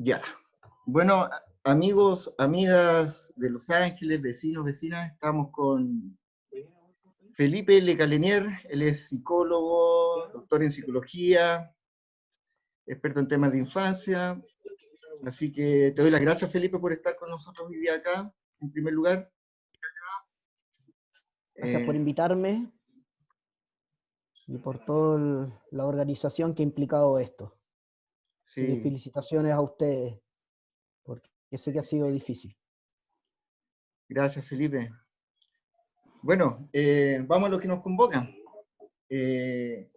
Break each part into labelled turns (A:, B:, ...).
A: Ya. Bueno, amigos, amigas de Los Ángeles, vecinos, vecinas, estamos con Felipe Lecalenier. Él es psicólogo, doctor en psicología, experto en temas de infancia. Así que te doy las gracias, Felipe, por estar con nosotros hoy día acá, en primer lugar.
B: Gracias por
A: Eh,
B: invitarme y por toda la organización que ha implicado esto. Así que
A: sí,
B: felicitaciones a ustedes, porque sé que ha sido difícil.
A: gracias, Felipe. Bueno, vamos a lo que nos convoca. Eh,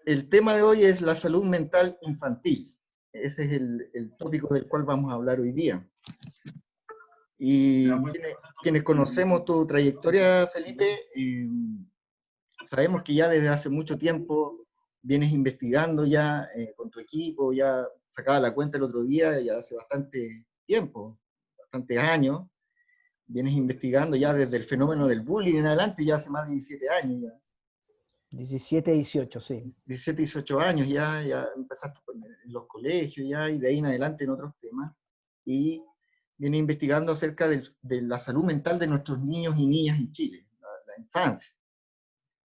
A: el tema de hoy es la salud mental infantil. Ese es el tópico del cual vamos a hablar hoy día. Y quienes conocemos tu trayectoria, Felipe, sabemos que ya desde hace mucho tiempo vienes investigando ya con tu equipo, ya sacaba la cuenta el otro día, ya hace bastante tiempo, bastantes años, vienes investigando ya desde el fenómeno del bullying en adelante, ya hace más de 17 años ya.
B: 17, 18, sí.
A: 17, 18 años ya empezaste en los colegios ya y de ahí en adelante en otros temas. Y viene investigando acerca de la salud mental de nuestros niños y niñas en Chile, la infancia.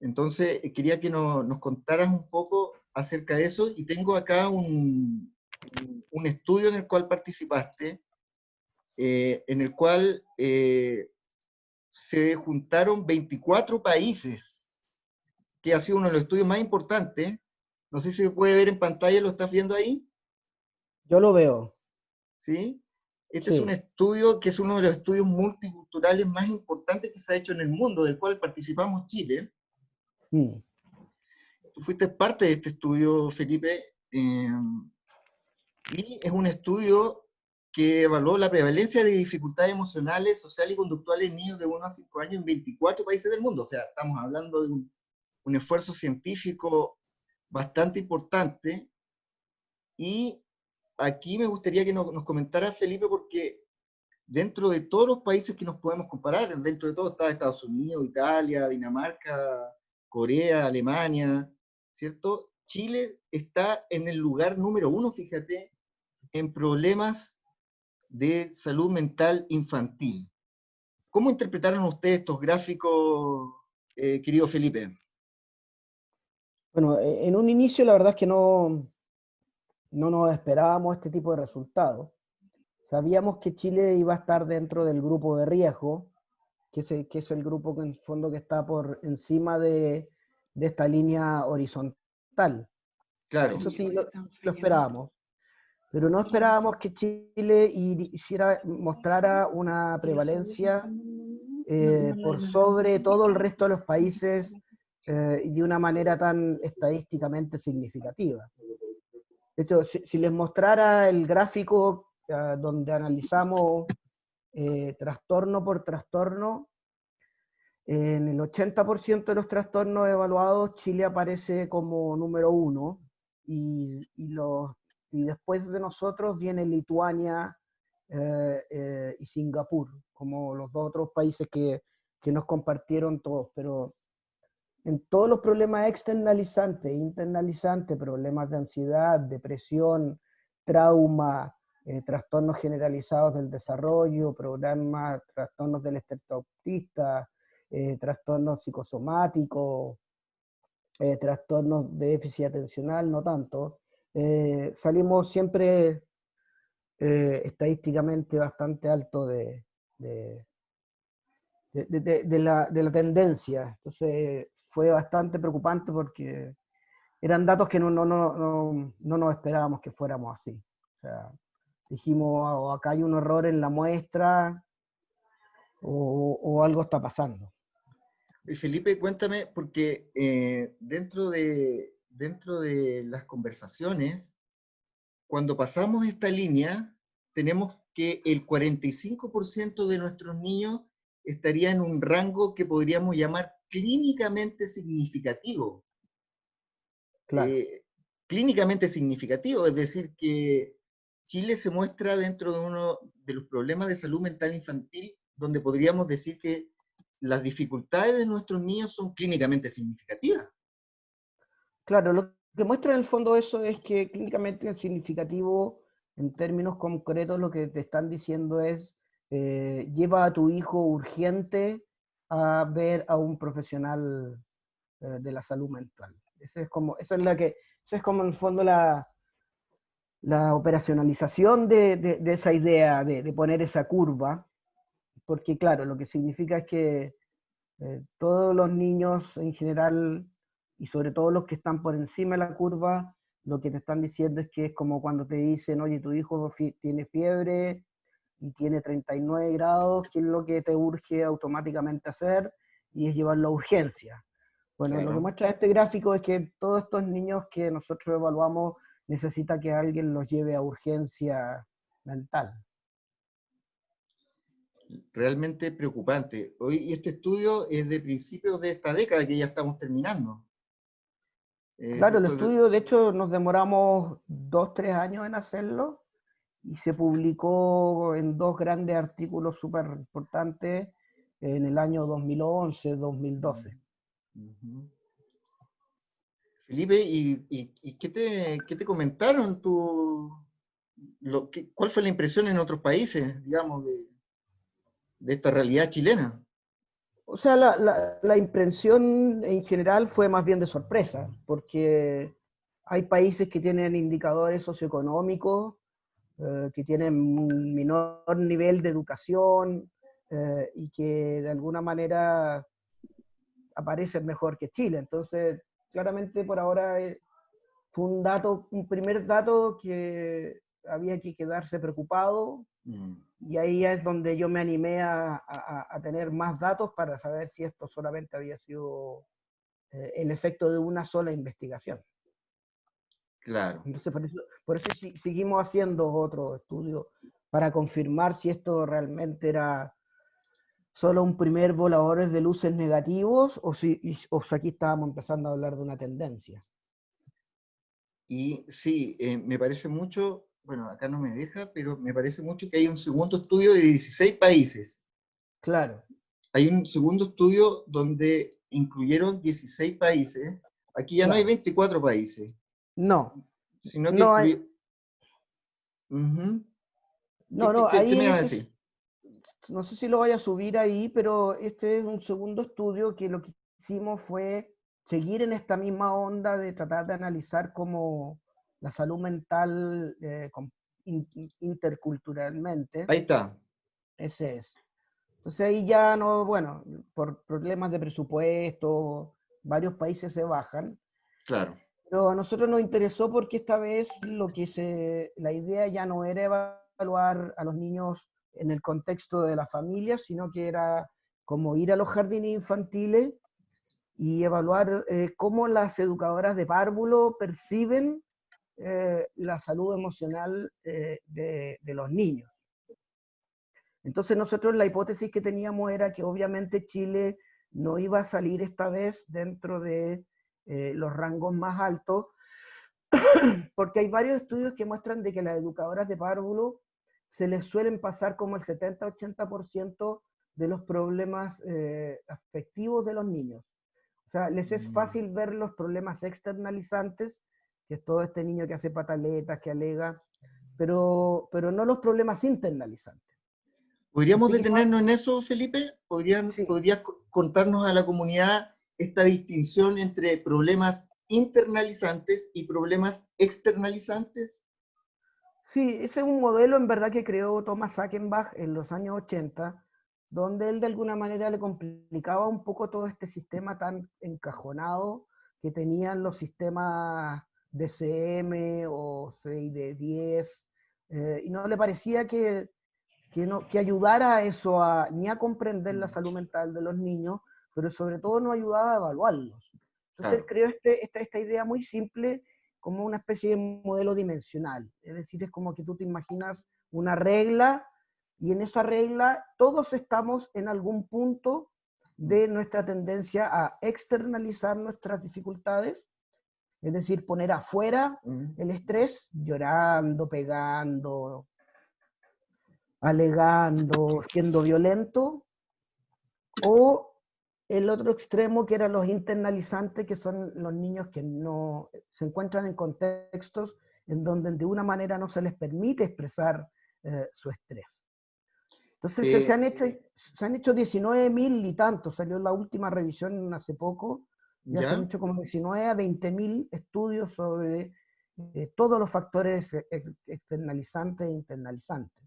A: Entonces, quería que nos contaras un poco acerca de eso y tengo acá un estudio en el cual participaste, en el cual se juntaron 24 países, que ha sido uno de los estudios más importantes. No sé si se puede ver en pantalla, ¿lo estás viendo ahí?
B: Yo lo veo,
A: ¿Sí? Este es un
B: sí.
A: estudio que es uno de los estudios multiculturales más importantes que se ha hecho en el mundo, del cual participamos Chile.
B: Mm.
A: Tú fuiste parte de este estudio, Felipe, y es un estudio que evaluó la prevalencia de dificultades emocionales, sociales y conductuales en niños de 1 a 5 años en 24 países del mundo. O sea, estamos hablando de un esfuerzo científico bastante importante. Y aquí me gustaría que nos comentara, Felipe, porque dentro de todos los países que nos podemos comparar, dentro de todo está Estados Unidos, Italia, Dinamarca, Corea, Alemania, ¿cierto? Chile está en el lugar número 1, fíjate, en problemas de salud mental infantil. ¿Cómo interpretaron ustedes estos gráficos, querido Felipe?
B: Bueno, en un inicio la verdad es que no nos esperábamos este tipo de resultados. Sabíamos que Chile iba a estar dentro del grupo de riesgo, que es el grupo que en el fondo que está por encima de esta línea horizontal.
A: Claro,
B: Eso sí lo esperábamos. Pero no esperábamos que Chile mostrara una prevalencia por sobre todo el resto de los países y de una manera tan estadísticamente significativa. De hecho, si les mostrara el gráfico donde analizamos trastorno por trastorno, en el 80% de los trastornos evaluados, Chile aparece como número 1 y después de nosotros viene Lituania y Singapur, como los dos otros países que nos compartieron todos. Pero en todos los problemas externalizantes, internalizantes, problemas de ansiedad, depresión, trauma, trastornos generalizados del desarrollo, problemas, trastornos del espectro autista, trastornos psicosomáticos, trastornos de déficit atencional, no tanto. Salimos siempre estadísticamente bastante alto de, de la tendencia. Entonces fue bastante preocupante porque eran datos que no nos esperábamos que fuéramos así. O sea, dijimos, oh, acá hay un error en la muestra o algo está pasando.
A: Felipe, cuéntame, porque dentro de las conversaciones, cuando pasamos esta línea, tenemos que el 45% de nuestros niños estaría en un rango que podríamos llamar clínicamente significativo.
B: Claro.
A: Eh, Clínicamente significativo, es decir, que Chile se muestra dentro de uno de los problemas de salud mental infantil, donde podríamos decir que las dificultades de nuestros niños son clínicamente significativas.
B: Claro, lo que muestra en el fondo eso es que clínicamente es significativo En términos concretos, lo que te están diciendo es, lleva a tu hijo urgente a ver a un profesional de la salud mental. Esa es como en el fondo la operacionalización de esa idea de poner esa curva, porque claro, lo que significa es que todos los niños en general, y sobre todo los que están por encima de la curva, lo que te están diciendo es que es como cuando te dicen, oye, tu hijo tiene fiebre y tiene 39 grados, ¿qué es lo que te urge automáticamente hacer? Y es llevarlo a urgencia. Bueno, lo que
A: Claro.
B: muestra este gráfico es que todos estos niños que nosotros evaluamos necesita que alguien los lleve a urgencia mental.
A: Realmente preocupante. Hoy, y este estudio es de principios de esta década que ya estamos terminando.
B: Claro, el
A: Esto,
B: estudio, de hecho, nos demoramos 2, 3 años en hacerlo y se publicó en 2 grandes artículos súper importantes en el año 2011, 2012.
A: Ujú. Felipe, ¿y qué te comentaron cuál fue la impresión en otros países, digamos, de esta realidad chilena?
B: O sea, la impresión en general fue más bien de sorpresa, porque hay países que tienen indicadores socioeconómicos, que tienen un menor nivel de educación y que de alguna manera aparecen mejor que Chile. Entonces, claramente por ahora fue un primer dato que había que quedarse preocupado,
A: Mm,
B: y ahí es donde yo me animé a tener más datos para saber si esto solamente había sido el efecto de una sola investigación.
A: claro.
B: Entonces, por eso seguimos haciendo otro estudio para confirmar si esto realmente era solo un primer voladores de luces negativos o si aquí estábamos empezando a hablar de una tendencia.
A: Y sí, me parece mucho, bueno, acá no me deja, pero me parece mucho que hay un segundo estudio de 16 países.
B: Claro,
A: Hay un segundo estudio donde incluyeron 16 países. Aquí ya no hay
B: claro.
A: 24 países,
B: No,
A: sino que
B: no hay,
A: incluye... Ujú.
B: no, no,
A: ¿Qué
B: ahí
A: me
B: en
A: va a
B: ese,
A: decir?
B: no sé si lo vaya a subir ahí, pero este es un segundo estudio que lo que hicimos fue seguir en esta misma onda de tratar de analizar cómo la salud mental interculturalmente.
A: Ahí está,
B: Ese es. Entonces ahí ya no, bueno, por problemas de presupuesto, varios países se bajan,
A: claro.
B: pero a nosotros nos interesó porque esta vez la idea ya no era evaluar a los niños en el contexto de la familia, sino que era como ir a los jardines infantiles y evaluar cómo las educadoras de párvulo perciben la salud emocional de los niños. Entonces nosotros la hipótesis que teníamos era que obviamente Chile no iba a salir esta vez dentro de los rangos más altos, porque hay varios estudios que muestran de que las educadoras de párvulo se les suelen pasar como el 70-80% de los problemas afectivos de los niños. O sea, les es
A: Mm.
B: fácil ver los problemas externalizantes, que es todo este niño que hace pataletas, que alega, pero no los problemas internalizantes.
A: ¿Podríamos
B: Así que
A: detenernos en eso, Felipe?
B: sí,
A: ¿Podrías contarnos a la comunidad esta distinción entre problemas internalizantes y problemas externalizantes?
B: sí, ese es un modelo en verdad que creó Thomas Sackenbach en los años 80, donde él de alguna manera le complicaba un poco todo este sistema tan encajonado que tenían los sistemas DCM o CID-10, y no le parecía que ayudara a eso, ni a comprender la
A: Mm,
B: salud mental de los niños, pero sobre todo no ayudaba a evaluarlos. Entonces él
A: claro.
B: creó esta idea muy simple como una especie de modelo dimensional. Es decir, es como que tú te imaginas una regla y en esa regla todos estamos en algún punto
A: Mm,
B: de nuestra tendencia a externalizar nuestras dificultades, es decir, poner afuera
A: mm,
B: el estrés, llorando, pegando, alegando, siendo violento, o el otro extremo que eran los internalizantes, que son los niños que no se encuentran en contextos en donde de una manera no se les permite expresar su estrés. Entonces se han hecho 19.000 y tantos, salió la última revisión hace poco, ya se han hecho como 19 a 20.000 estudios sobre todos los factores externalizantes e internalizantes.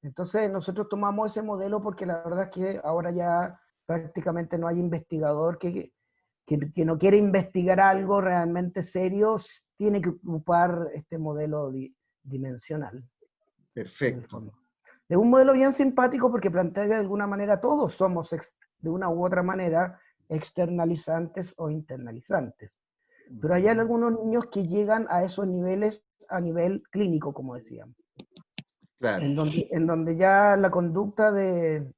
B: Entonces nosotros tomamos ese modelo porque la verdad es que ahora ya prácticamente no hay investigador que no quiere investigar algo realmente serio, tiene que ocupar este modelo dimensional.
A: Perfecto.
B: Es un modelo bien simpático porque plantea que de alguna manera todos somos de una u otra manera externalizantes o internalizantes. Pero hay algunos niños que llegan a esos niveles a nivel clínico, como decíamos. Claro. En donde ya la conducta de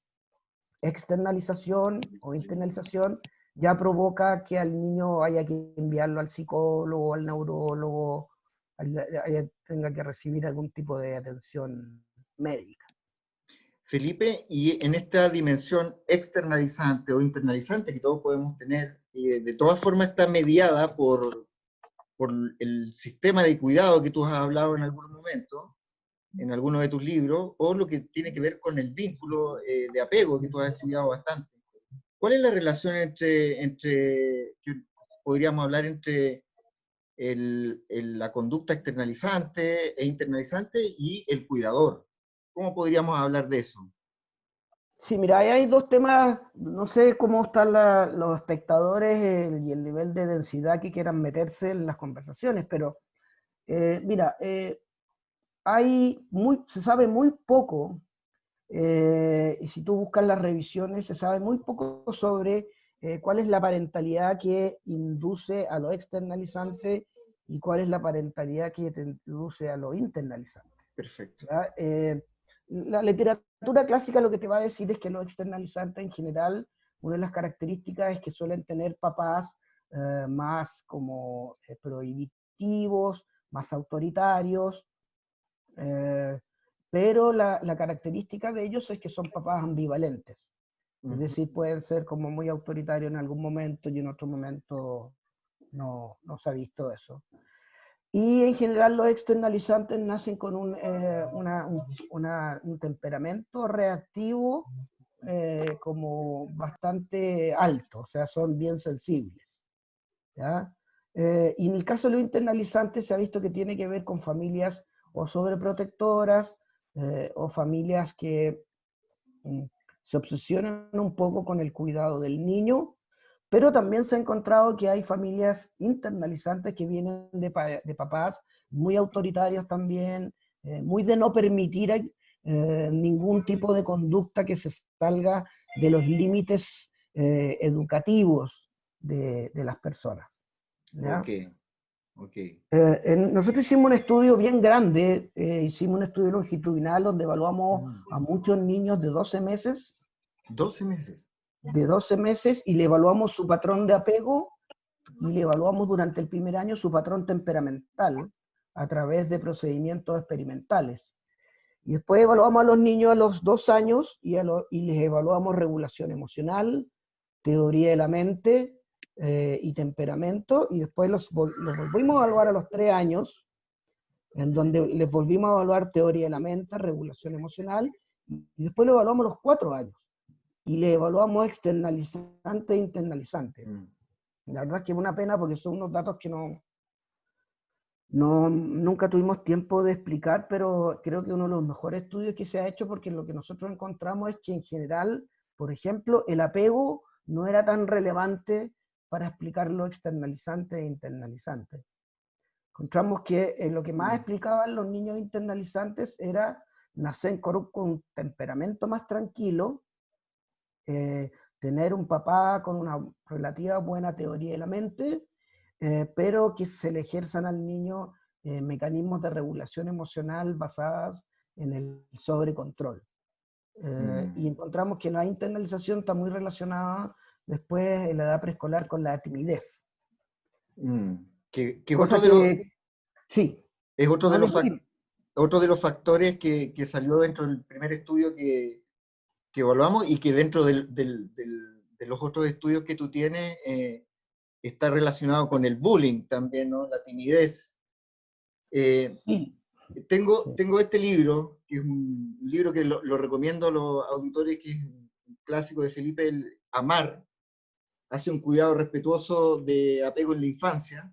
B: externalización o internalización ya provoca que al niño haya que enviarlo al psicólogo, al neurólogo, tenga que recibir algún tipo de atención médica.
A: Felipe, y en esta dimensión externalizante o internalizante que todos podemos tener, de todas formas está mediada por el sistema de cuidado que tú has hablado en algún momento, en alguno de tus libros, o lo que tiene que ver con el vínculo de apego que tú has estudiado bastante. ¿Cuál es la relación que podríamos hablar entre la conducta externalizante e internalizante y el cuidador? ¿Cómo podríamos hablar de eso?
B: Sí, mira, ahí hay dos temas, no sé cómo están los espectadores y el nivel de densidad que quieran meterse en las conversaciones, pero mira, se sabe muy poco, y si tú buscas las revisiones, se sabe muy poco sobre cuál es la parentalidad que induce a lo externalizante y cuál es la parentalidad que te induce a lo internalizante.
A: Perfecto.
B: La literatura clásica lo que te va a decir es que los externalizantes en general, una de las características es que suelen tener papás más como prohibitivos, más autoritarios, pero la característica de ellos es que son papás ambivalentes. Es decir, pueden ser como muy autoritarios en algún momento y en otro momento no se ha visto eso. Y en general los externalizantes nacen con un temperamento reactivo como bastante alto, o sea, son bien sensibles. ¿Ya? Y en el caso de los internalizantes se ha visto que tiene que ver con familias o sobreprotectoras o familias que se obsesionan un poco con el cuidado del niño, pero también se ha encontrado que hay familias internalizantes que vienen de papás muy autoritarios también, muy de no permitir ningún tipo de conducta que se salga de los límites educativos de las personas. ¿Ya?
A: Okay.
B: Nosotros hicimos un estudio bien grande, hicimos un estudio longitudinal donde evaluamos a muchos niños de 12 meses.
A: 12 meses.
B: De 12 meses y le evaluamos su patrón de apego y le evaluamos durante el primer año su patrón temperamental a través de procedimientos experimentales. Y después evaluamos a los niños a los 2 años y les evaluamos regulación emocional, teoría de la mente y temperamento, y después los volvimos a evaluar a los 3 años, en donde les volvimos a evaluar teoría de la mente, regulación emocional, y después lo evaluamos a los 4 años, y le evaluamos externalizante e internalizante. La verdad es que es una pena porque son unos datos que nunca tuvimos tiempo de explicar, pero creo que uno de los mejores estudios que se ha hecho, porque lo que nosotros encontramos es que en general, por ejemplo, el apego no era tan relevante para explicar lo externalizante e internalizante. Encontramos que lo que más explicaban los niños internalizantes era nacer con un temperamento más tranquilo, tener un papá con una relativa buena teoría de la mente, pero que se le ejerzan al niño mecanismos de regulación emocional basadas en el sobrecontrol. Y encontramos que la internalización está muy relacionada después en la edad preescolar con la timidez.
A: Que es otro de los,
B: sí.
A: Es otro de los factores que salió dentro del primer estudio que evaluamos y que dentro de los otros estudios que tú tienes está relacionado con el bullying también, ¿no? La timidez. Eh,
B: Sí,
A: tengo,
B: sí.
A: tengo este libro, que es un libro que lo recomiendo a los auditores, que es un clásico de Felipe, el Amar, hace un cuidado respetuoso de apego en la infancia,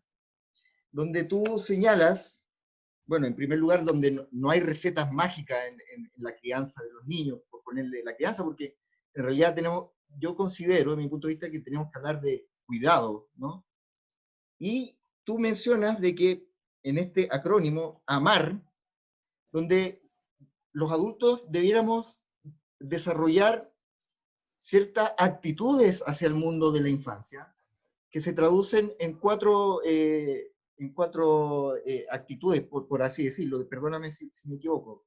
A: donde tú señalas, bueno, en primer lugar, donde no hay recetas mágicas en la crianza de los niños, por ponerle la crianza, porque en realidad tenemos, yo considero, desde mi punto de vista, que tenemos que hablar de cuidado, ¿no? Y tú mencionas de que en este acrónimo, AMAR, donde los adultos debiéramos desarrollar ciertas actitudes hacia el mundo de la infancia, que se traducen en cuatro actitudes, por así decirlo, perdóname si me equivoco,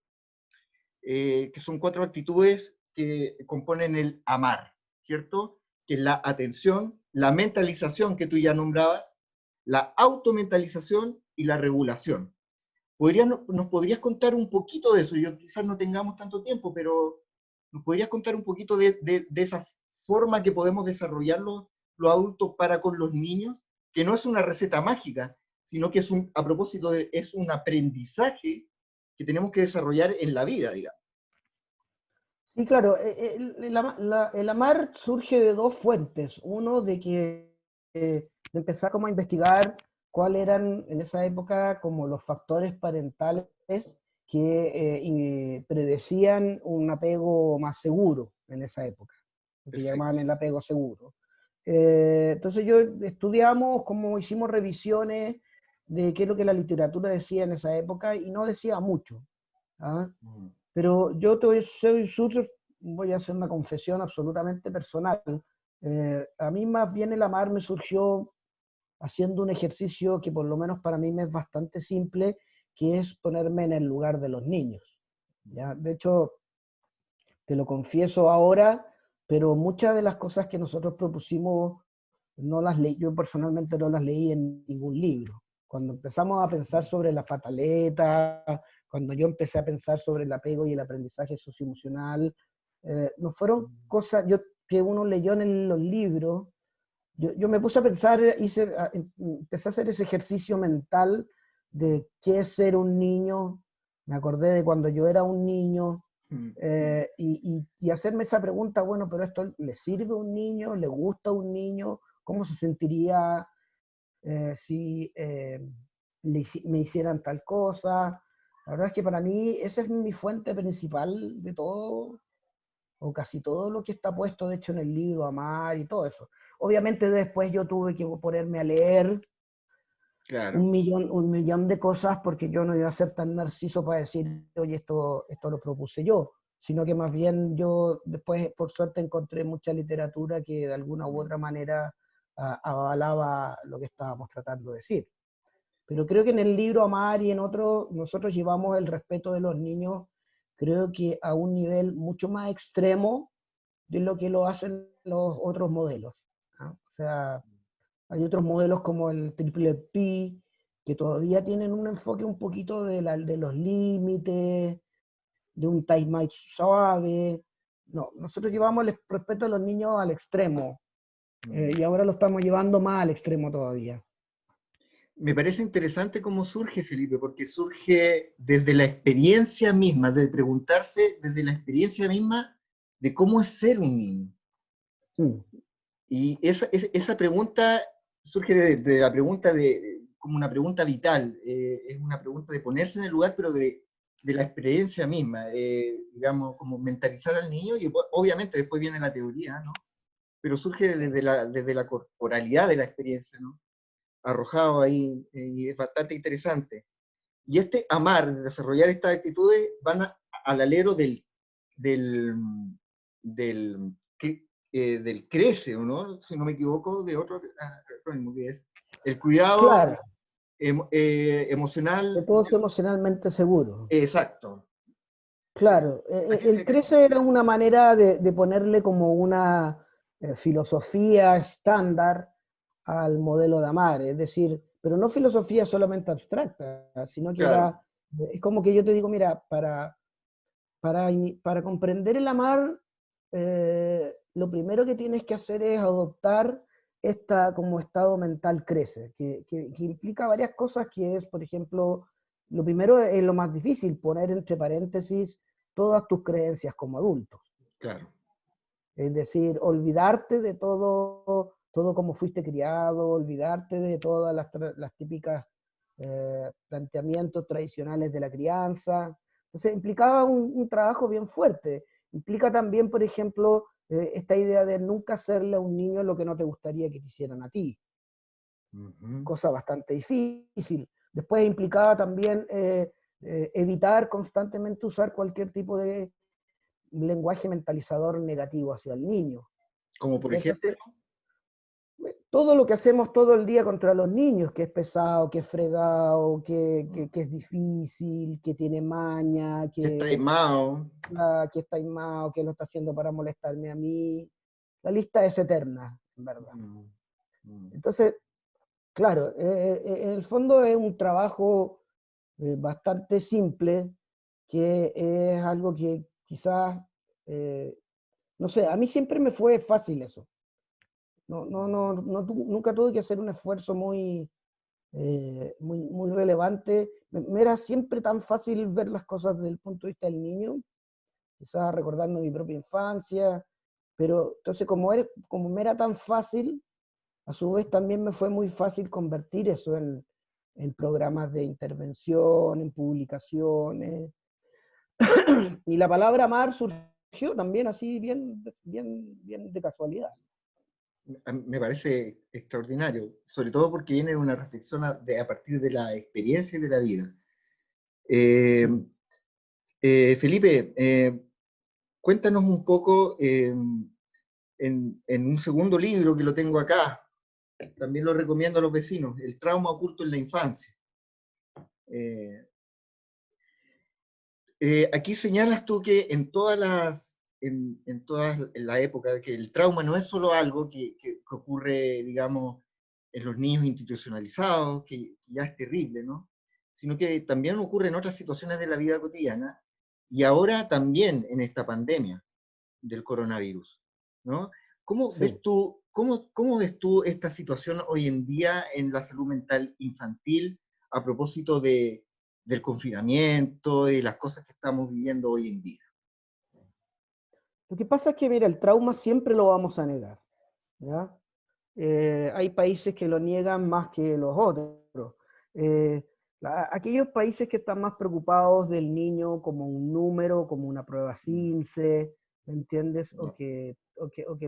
A: que son cuatro actitudes que componen el amar, ¿cierto? Que es la atención, la mentalización que tú ya nombrabas, la automentalización y la regulación. ¿Nos podrías contar un poquito de eso? Yo quizás no tengamos tanto tiempo, pero ¿nos podrías contar un poquito de esa forma que podemos desarrollar los adultos para con los niños? Que no es una receta mágica, sino que es a propósito es un aprendizaje que tenemos que desarrollar en la vida, digamos.
B: Sí, claro, el amar surge de dos fuentes. Uno, de empezar como a investigar cuáles eran en esa época como los factores parentales que predecían un apego más seguro en esa época, lo que llamaban
A: Perfecto.
B: el apego seguro. Entonces yo estudiamos, como hicimos revisiones de qué es lo que la literatura decía en esa época y no decía mucho. ¿Ah?
A: Mm.
B: Pero yo voy a hacer una confesión absolutamente personal. A mí más bien el amar me surgió haciendo un ejercicio que por lo menos para mí me es bastante simple, que es ponerme en el lugar de los niños. ¿Ya? De hecho, te lo confieso ahora, pero muchas de las cosas que nosotros propusimos no las leí, yo personalmente no las leí en ningún libro. Cuando empezamos a pensar sobre la pataleta, cuando yo empecé a pensar sobre el apego y el aprendizaje socioemocional, no fueron cosas que uno leyó en los libros. Yo me puse a pensar, empecé a hacer ese ejercicio mental de qué es ser un niño. Me acordé de cuando yo era un niño,
A: Mm.
B: y hacerme esa pregunta, bueno, pero esto le sirve a un niño, le gusta a un niño, cómo se sentiría si me hicieran tal cosa. La verdad es que para mí esa es mi fuente principal de todo, o casi todo lo que está puesto, de hecho, en el libro Amar y todo eso. Obviamente después yo tuve que ponerme a leer
A: Claro.
B: un millón de cosas porque yo no iba a ser tan narciso para decir, oye, esto lo propuse yo, sino que más bien yo después, por suerte, encontré mucha literatura que de alguna u
A: Mm.
B: otra manera avalaba lo que estábamos tratando de decir. Pero creo que en el libro Amar y en otros, nosotros llevamos el respeto de los niños, creo que a un nivel mucho más extremo de lo que lo hacen los otros modelos, ¿no? O sea, hay otros modelos como el Triple P, que todavía tienen un enfoque un poquito de los límites, de un time suave. No, nosotros llevamos el respeto de los niños al extremo,
A: Mm.
B: y ahora lo estamos llevando más al extremo todavía.
A: Me parece interesante cómo surge, Felipe, porque surge desde la experiencia misma, de preguntarse desde la experiencia misma de cómo es ser un niño.
B: Mm,
A: Y esa pregunta surge de la pregunta como una pregunta vital, es una pregunta de ponerse en el lugar, pero de la experiencia misma, digamos, como mentalizar al niño, y obviamente después viene la teoría, ¿no? Pero surge desde la corporalidad de la experiencia, ¿no? Arrojado ahí, y es bastante interesante. Y este amar, desarrollar estas actitudes, van al alero del, del, del crece, ¿no? Si no me equivoco, de otro acrónimo que es el cuidado
B: claro,
A: emocional.
B: de todos emocionalmente seguros.
A: Exacto.
B: Claro, el
A: ¿A
B: 13 era una manera de ponerle como una filosofía estándar al modelo de amar, es decir, pero no filosofía solamente abstracta, sino que
A: claro,
B: es como que yo te digo, mira, para comprender el amar, lo primero que tienes que hacer es adoptar esta como estado mental crece, que implica varias cosas, que es, por ejemplo, lo primero es lo más difícil, poner entre paréntesis todas tus creencias como adultos.
A: Claro.
B: Es decir, olvidarte de todo, todo como fuiste criado, olvidarte de todas las típicas planteamientos tradicionales de la crianza. Entonces implicaba un trabajo bien fuerte. Implica también, por ejemplo, esta idea de nunca hacerle a un niño lo que no te gustaría que te hicieran a ti. Cosa bastante difícil. Después implicaba también evitar constantemente usar cualquier tipo de lenguaje mentalizador negativo hacia el niño.
A: Como por ejemplo.
B: Entonces, todo lo que hacemos todo el día contra los niños, que es pesado, que es fregado, que es difícil, que tiene maña,
A: Que está taimado.
B: Que está taimado, que lo está haciendo para molestarme a mí. La lista es eterna, en verdad. Entonces, claro, en el fondo es un trabajo bastante simple, que es algo que quizás, no sé, a mí siempre me fue fácil eso. Nunca tuve que hacer un esfuerzo muy relevante. Me era siempre tan fácil ver las cosas desde el punto de vista del niño, quizás recordando mi propia infancia, pero entonces como me era tan fácil, a su vez también me fue muy fácil convertir eso en programas de intervención, en publicaciones. Y la palabra amar surgió también así bien de casualidad.
A: Me parece extraordinario, sobre todo porque viene una reflexión a partir de la experiencia y de la vida. Felipe, cuéntanos un poco en un segundo libro que lo tengo acá, también lo recomiendo a los vecinos, El trauma oculto en la infancia. Aquí señalas tú que en toda la época, que el trauma no es solo algo que ocurre, digamos, en los niños institucionalizados, que ya es terrible, ¿no? Sino que también ocurre en otras situaciones de la vida cotidiana y ahora también en esta pandemia del coronavirus, ¿no? ¿Cómo
B: Sí.
A: ves tú, cómo ves tú esta situación hoy en día en la salud mental infantil a propósito del confinamiento y las cosas que estamos viviendo hoy en día?
B: Lo que pasa es que, mira, el trauma siempre lo vamos a negar, ¿ya? Hay países que lo niegan más que los otros. Aquellos países que están más preocupados del niño como un número, como una prueba CINCE, ¿me entiendes?
A: No.
B: O que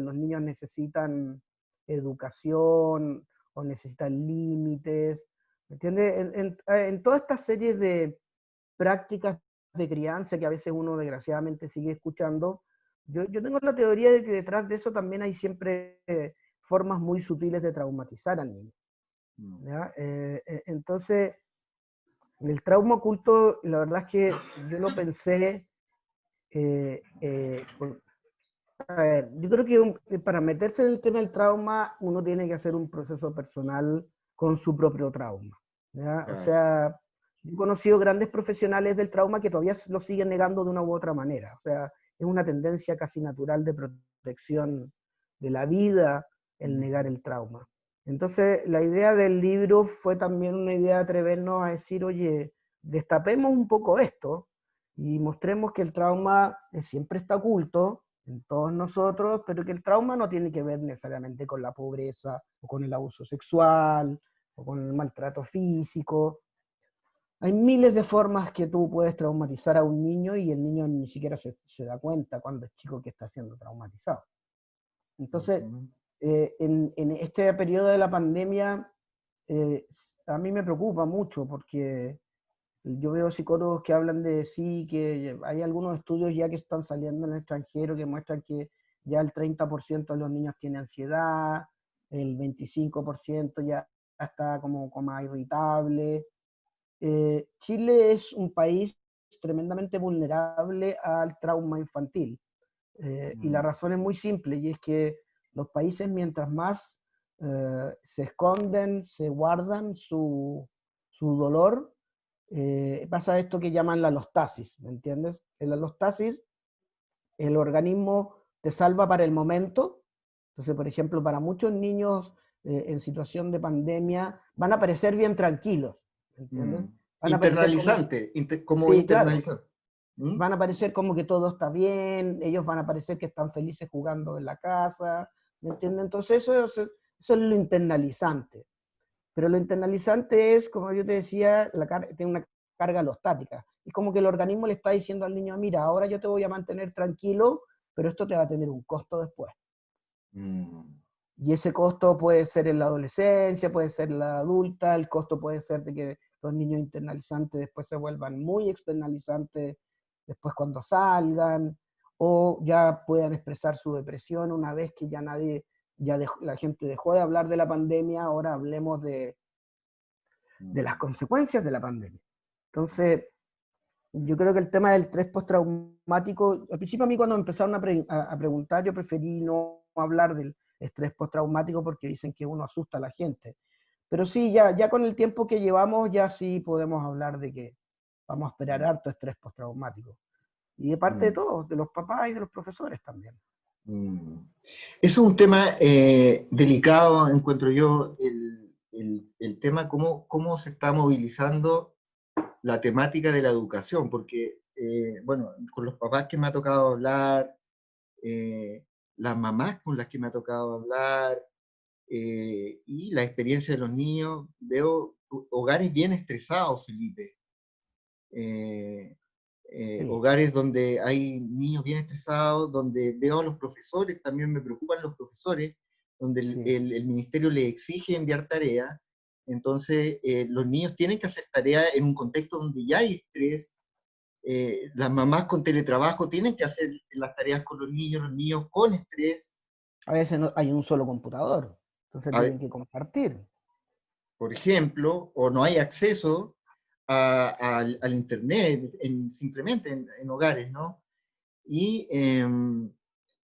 B: los niños necesitan educación o necesitan límites, ¿me entiendes? En todas estas series de prácticas de crianza que a veces uno desgraciadamente sigue escuchando, yo tengo la teoría de que detrás de eso también hay siempre formas muy sutiles de traumatizar al niño. ¿Ya? Entonces, el trauma oculto, la verdad es que yo lo pensé, a ver, yo creo que para meterse en el tema del trauma, uno tiene que hacer un proceso personal con su propio trauma. ¿Ya? O sea, yo he conocido grandes profesionales del trauma que todavía lo siguen negando de una u otra manera. O sea, es una tendencia casi natural de protección de la vida el negar el trauma. Entonces, la idea del libro fue también una idea de atrevernos a decir, oye, destapemos un poco esto y mostremos que el trauma siempre está oculto en todos nosotros, pero que el trauma no tiene que ver necesariamente con la pobreza o con el abuso sexual o con el maltrato físico. Hay miles de formas que tú puedes traumatizar a un niño y el niño ni siquiera se da cuenta cuando es chico que está siendo traumatizado. Entonces, en este periodo de la pandemia, a mí me preocupa mucho porque yo veo psicólogos que hablan de sí, que hay algunos estudios ya que están saliendo en el extranjero que muestran que ya el 30% de los niños tiene ansiedad, el 25% ya está como más irritable. Chile es un país tremendamente vulnerable al trauma infantil. Y la razón es muy simple, y es que los países mientras más se esconden, se guardan su dolor, pasa esto que llaman la alostasis, ¿me entiendes? En la alostasis, el organismo te salva para el momento. Entonces, por ejemplo, para muchos niños en situación de pandemia van a parecer bien tranquilos, ¿me entiendes? Van a parecer como,
A: como
B: sí, claro,
A: internalizante. ¿Mm?
B: van a parecer como que todo está bien, ellos van a parecer que están felices jugando en la casa, ¿me entiendes? Entonces eso es lo internalizante. Pero lo internalizante es, como yo te decía, tiene una carga alostática. Es como que el organismo le está diciendo al niño, mira, ahora yo te voy a mantener tranquilo, pero esto te va a tener un costo después.
A: Mm.
B: Y ese costo puede ser en la adolescencia, puede ser en la adulta, el costo puede ser de que los niños internalizantes después se vuelvan muy externalizantes después cuando salgan, o ya puedan expresar su depresión una vez que ya nadie, la gente dejó de hablar de la pandemia, ahora hablemos de las consecuencias de la pandemia. Entonces, yo creo que el tema del estrés postraumático, al principio a mí cuando me empezaron a preguntar, yo preferí no hablar del estrés postraumático porque dicen que uno asusta a la gente. Pero sí, ya con el tiempo que llevamos, ya sí podemos hablar de que vamos a esperar harto estrés postraumático. Y de parte de
A: Mm.
B: todos, de los papás y de los profesores también.
A: Mm. Eso es un tema delicado, encuentro yo, el tema cómo se está movilizando la temática de la educación, porque, bueno, con los papás que me ha tocado hablar, las mamás con las que me ha tocado hablar, y la experiencia de los niños, veo hogares bien estresados, Felipe. Eh,
B: Sí,
A: Hogares donde hay niños bien estresados, donde veo a los profesores, también me preocupan los profesores, donde
B: sí.
A: el ministerio le exige enviar tareas, entonces los niños tienen que hacer tareas en un contexto donde ya hay estrés, las mamás con teletrabajo tienen que hacer las tareas con los niños con estrés,
B: A veces no, hay un solo computador, entonces
A: a-
B: tienen que compartir.
A: por ejemplo, o no hay acceso al Internet simplemente en hogares, ¿no? Y,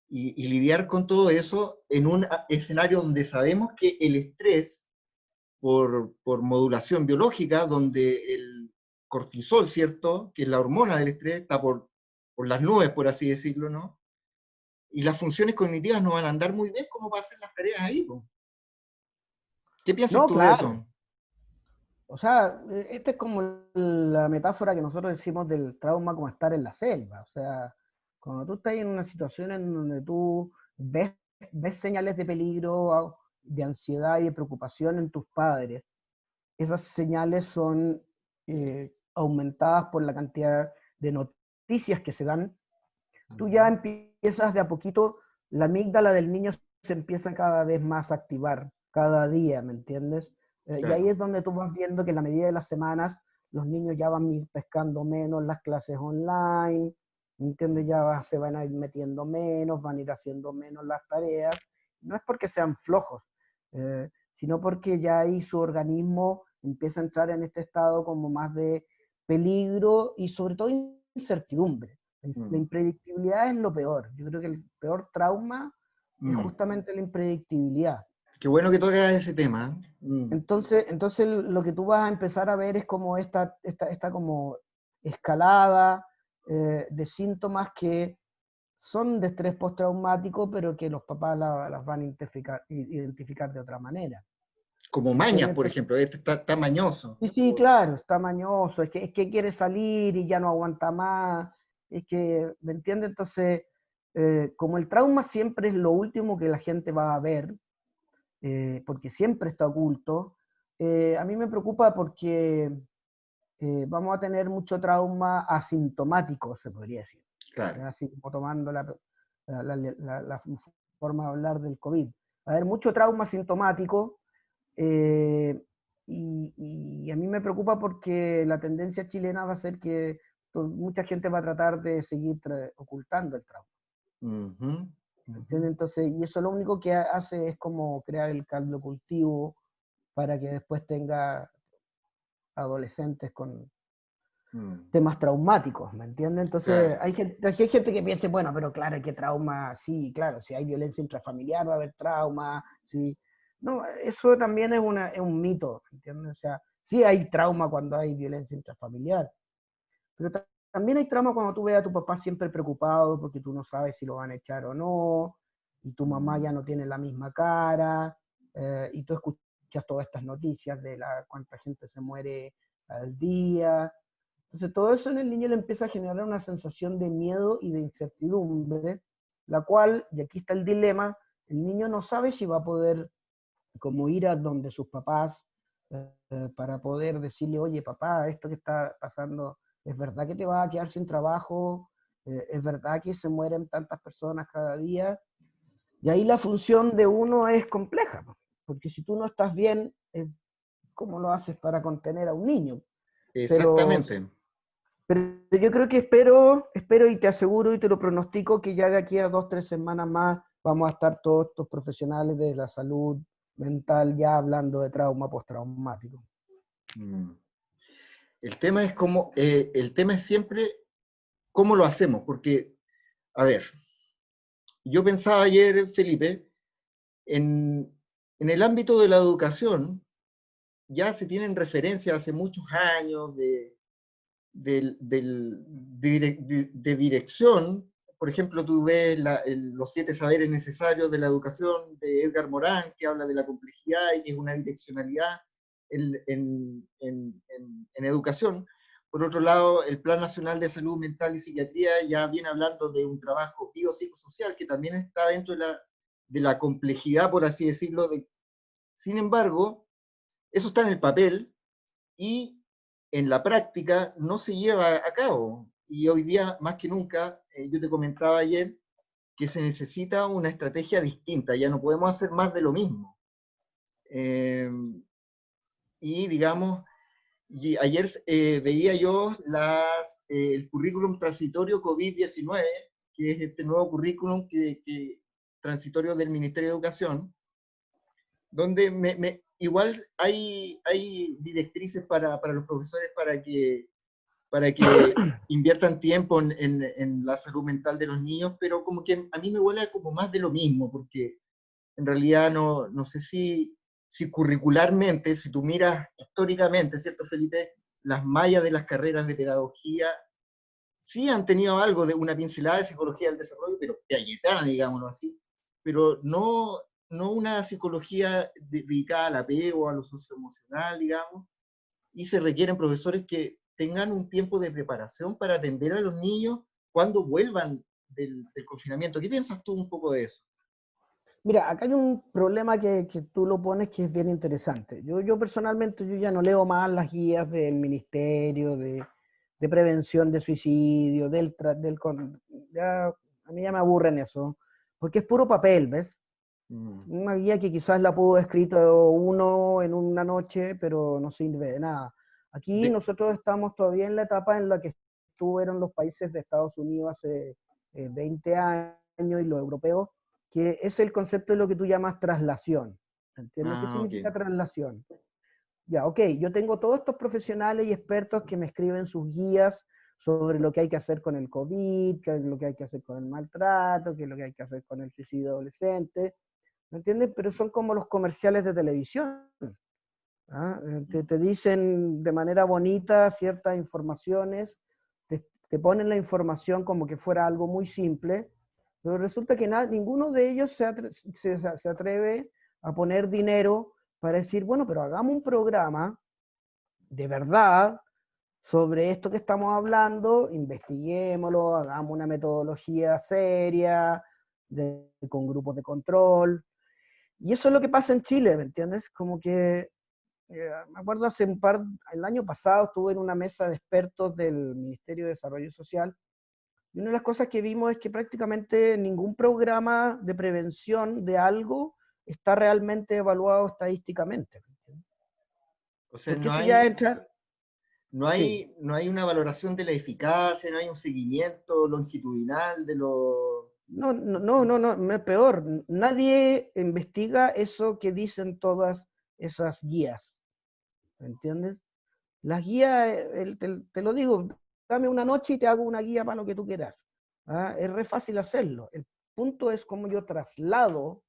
A: y lidiar con todo eso en un escenario donde sabemos que el estrés, por modulación biológica, donde el cortisol, ¿cierto? Que es la hormona del estrés, está por las nubes, por así decirlo, ¿no? Y las funciones cognitivas no van a andar muy bien como para hacer las tareas ahí, ¿no? ¿Qué piensas
B: No,
A: tú de
B: claro.
A: eso?
B: O sea, esta es como la metáfora que nosotros decimos del trauma como estar en la selva. O sea, cuando tú estás en una situación en donde tú ves señales de peligro, de ansiedad y de preocupación en tus padres, esas señales son aumentadas por la cantidad de noticias que se dan. Tú ya empiezas de a poquito, la amígdala del niño se empieza cada vez más a activar, cada día, ¿me entiendes? Y ahí
A: Claro.
B: es donde tú vas viendo que en la medida de las semanas los niños ya van a ir pescando menos las clases online, ¿me entiendes? Se van a ir metiendo menos, van a ir haciendo menos las tareas. No es porque sean flojos, sino porque ya ahí su organismo empieza a entrar en este estado como más de peligro y sobre todo incertidumbre. La
A: Mm.
B: impredictibilidad es lo peor. Yo creo que el peor trauma es
A: Mm.
B: justamente la impredictibilidad.
A: Qué bueno que tocas ese tema. Mm.
B: Entonces lo que tú vas a empezar a ver es como esta como escalada de síntomas que son de estrés postraumático, pero que los papás las van a identificar de otra manera.
A: Como mañas,
B: ¿Entiendes?
A: por
B: Entonces,
A: ejemplo, este está mañoso.
B: sí, sí, claro, está mañoso, es que quiere salir y ya no aguanta más, es que, ¿me entiendes? Entonces, como el trauma siempre es lo último que la gente va a ver, porque siempre está oculto, a mí me preocupa porque vamos a tener mucho trauma asintomático, se podría decir,
A: Claro.
B: así como tomando la forma de hablar del COVID. Va a haber mucho trauma asintomático. Eh, y a mí me preocupa porque la tendencia chilena va a ser que mucha gente va a tratar de seguir ocultando el trauma.
A: Ujú, ujú.
B: ¿Entiendes? Entonces, y eso lo único que hace es como crear el caldo cultivo para que después tenga adolescentes con
A: Mm.
B: temas traumáticos, ¿me entiendes? Entonces,
A: Claro.
B: hay gente que piensa, bueno, pero claro, hay que trauma, sí, claro, si hay violencia intrafamiliar va a haber trauma, sí. No, eso también es un mito, ¿entiendes? O sea, sí hay trauma cuando hay violencia intrafamiliar, pero también hay trauma cuando tú ves a tu papá siempre preocupado porque tú no sabes si lo van a echar o no, y tu mamá
A: Mm.
B: ya no tiene la misma cara, y tú escuchas todas estas noticias de cuánta gente se muere al día. Entonces todo eso en el niño le empieza a generar una sensación de miedo y de incertidumbre, la cual, y aquí está el dilema, el niño no sabe si va a poder como ir a donde sus papás para poder decirle, oye papá, esto que está pasando, ¿es verdad que te vas a quedar sin trabajo? ¿Es verdad que se mueren tantas personas cada día? Y ahí la función de uno es compleja, porque si tú no estás bien, ¿cómo lo haces para contener a un niño? Pero,
A: Exactamente.
B: pero yo creo que espero y te aseguro y te lo pronostico que ya de aquí a 2, 3 semanas más vamos a estar todos estos profesionales de la salud mental ya hablando de trauma postraumático.
A: Mm. El tema es siempre cómo lo hacemos, porque, a ver, yo pensaba ayer, Felipe, en, en el ámbito de la educación, ya se tienen referencias hace muchos años de dirección. Por ejemplo, tú ves los 7 saberes necesarios de la educación de Edgar Morán, que habla de la complejidad y que es una direccionalidad en educación. Por otro lado, el Plan Nacional de Salud Mental y Psiquiatría ya viene hablando de un trabajo biopsicosocial que también está dentro de la complejidad, por así decirlo. Sin embargo, eso está en el papel y en la práctica no se lleva a cabo. Y hoy día, más que nunca, yo te comentaba ayer que se necesita una estrategia distinta, ya no podemos hacer más de lo mismo. Eh, y digamos, ayer veía yo el currículum transitorio COVID-19, que es este nuevo currículum transitorio del Ministerio de Educación, donde igual hay directrices para los profesores para que inviertan tiempo en la salud mental de los niños, pero como que a mí me huele como más de lo mismo, porque en realidad no sé si curricularmente, si tú miras históricamente, ¿cierto, Felipe? Las mallas de las carreras de pedagogía sí han tenido algo de una pincelada de psicología del desarrollo, pero cayetana, digámoslo así, pero no una psicología dedicada al apego, a lo socioemocional, digamos, y se requieren profesores que tengan un tiempo de preparación para atender a los niños cuando vuelvan del confinamiento. ¿Qué piensas tú un poco de eso?
B: Mira, acá hay un problema que tú lo pones que es bien interesante. Yo personalmente yo ya no leo más las guías del Ministerio de Prevención de Suicidio, ya, a mí ya me aburren eso, porque es puro papel, ¿ves?
A: Mm.
B: Una guía que quizás la pudo haber escrito uno en una noche, pero no sirve de nada. Aquí
A: De,
B: nosotros estamos todavía en la etapa en la que estuvieron los países de Estados Unidos hace 20 años y los europeos, que es el concepto de lo que tú llamas traslación. ¿Entiendes qué
A: ok.
B: significa traslación? Ya, ok, yo tengo todos estos profesionales y expertos que me escriben sus guías sobre lo que hay que hacer con el COVID, qué es lo que hay que hacer con el maltrato, qué es lo que hay que hacer con el suicidio adolescente, ¿me entiendes? Pero son como los comerciales de televisión. ¿Ah? Te dicen de manera bonita ciertas informaciones, te ponen la información como que fuera algo muy simple, pero resulta que ninguno de ellos se atreve a poner dinero para decir, bueno, pero hagamos un programa de verdad sobre esto que estamos hablando, investiguémoslo, hagamos una metodología seria, con grupos de control. Y eso es lo que pasa en Chile, ¿me entiendes? Como que me acuerdo el año pasado estuve en una mesa de expertos del Ministerio de Desarrollo Social y una de las cosas que vimos es que prácticamente ningún programa de prevención de algo está realmente evaluado estadísticamente.
A: O sea,
B: Porque eso ya entra, sí,
A: no hay una valoración de la eficacia, no hay un seguimiento longitudinal de lo...
B: no, es peor. Nadie investiga eso que dicen todas esas guías, ¿me entiendes? Las guías, te lo digo, dame una noche y te hago una guía para lo que tú quieras. ¿Ah? Es re fácil hacerlo. El punto es cómo yo traslado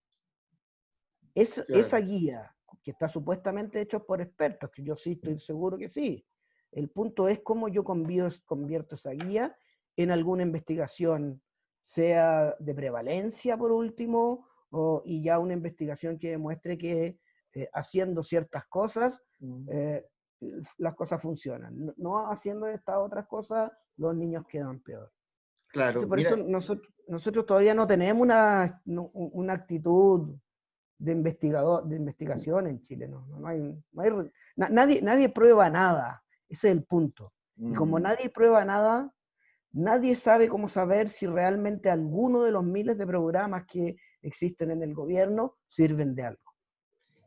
B: esa
A: Claro.
B: guía, que está supuestamente hecha por expertos, que yo sí estoy seguro que sí. El punto es cómo yo convierto esa guía en alguna investigación, sea de prevalencia por último, y ya una investigación que demuestre que haciendo ciertas cosas
A: Mm.
B: las cosas funcionan. No haciendo estas otras cosas, los niños quedan peor.
A: Claro,
B: Entonces, por eso
A: mira,
B: nosotros todavía no tenemos una actitud de investigación en Chile. Nadie prueba nada. Ese es el punto. Y como
A: mm,
B: nadie prueba nada, nadie sabe cómo saber si realmente alguno de los miles de programas que existen en el gobierno sirven de algo.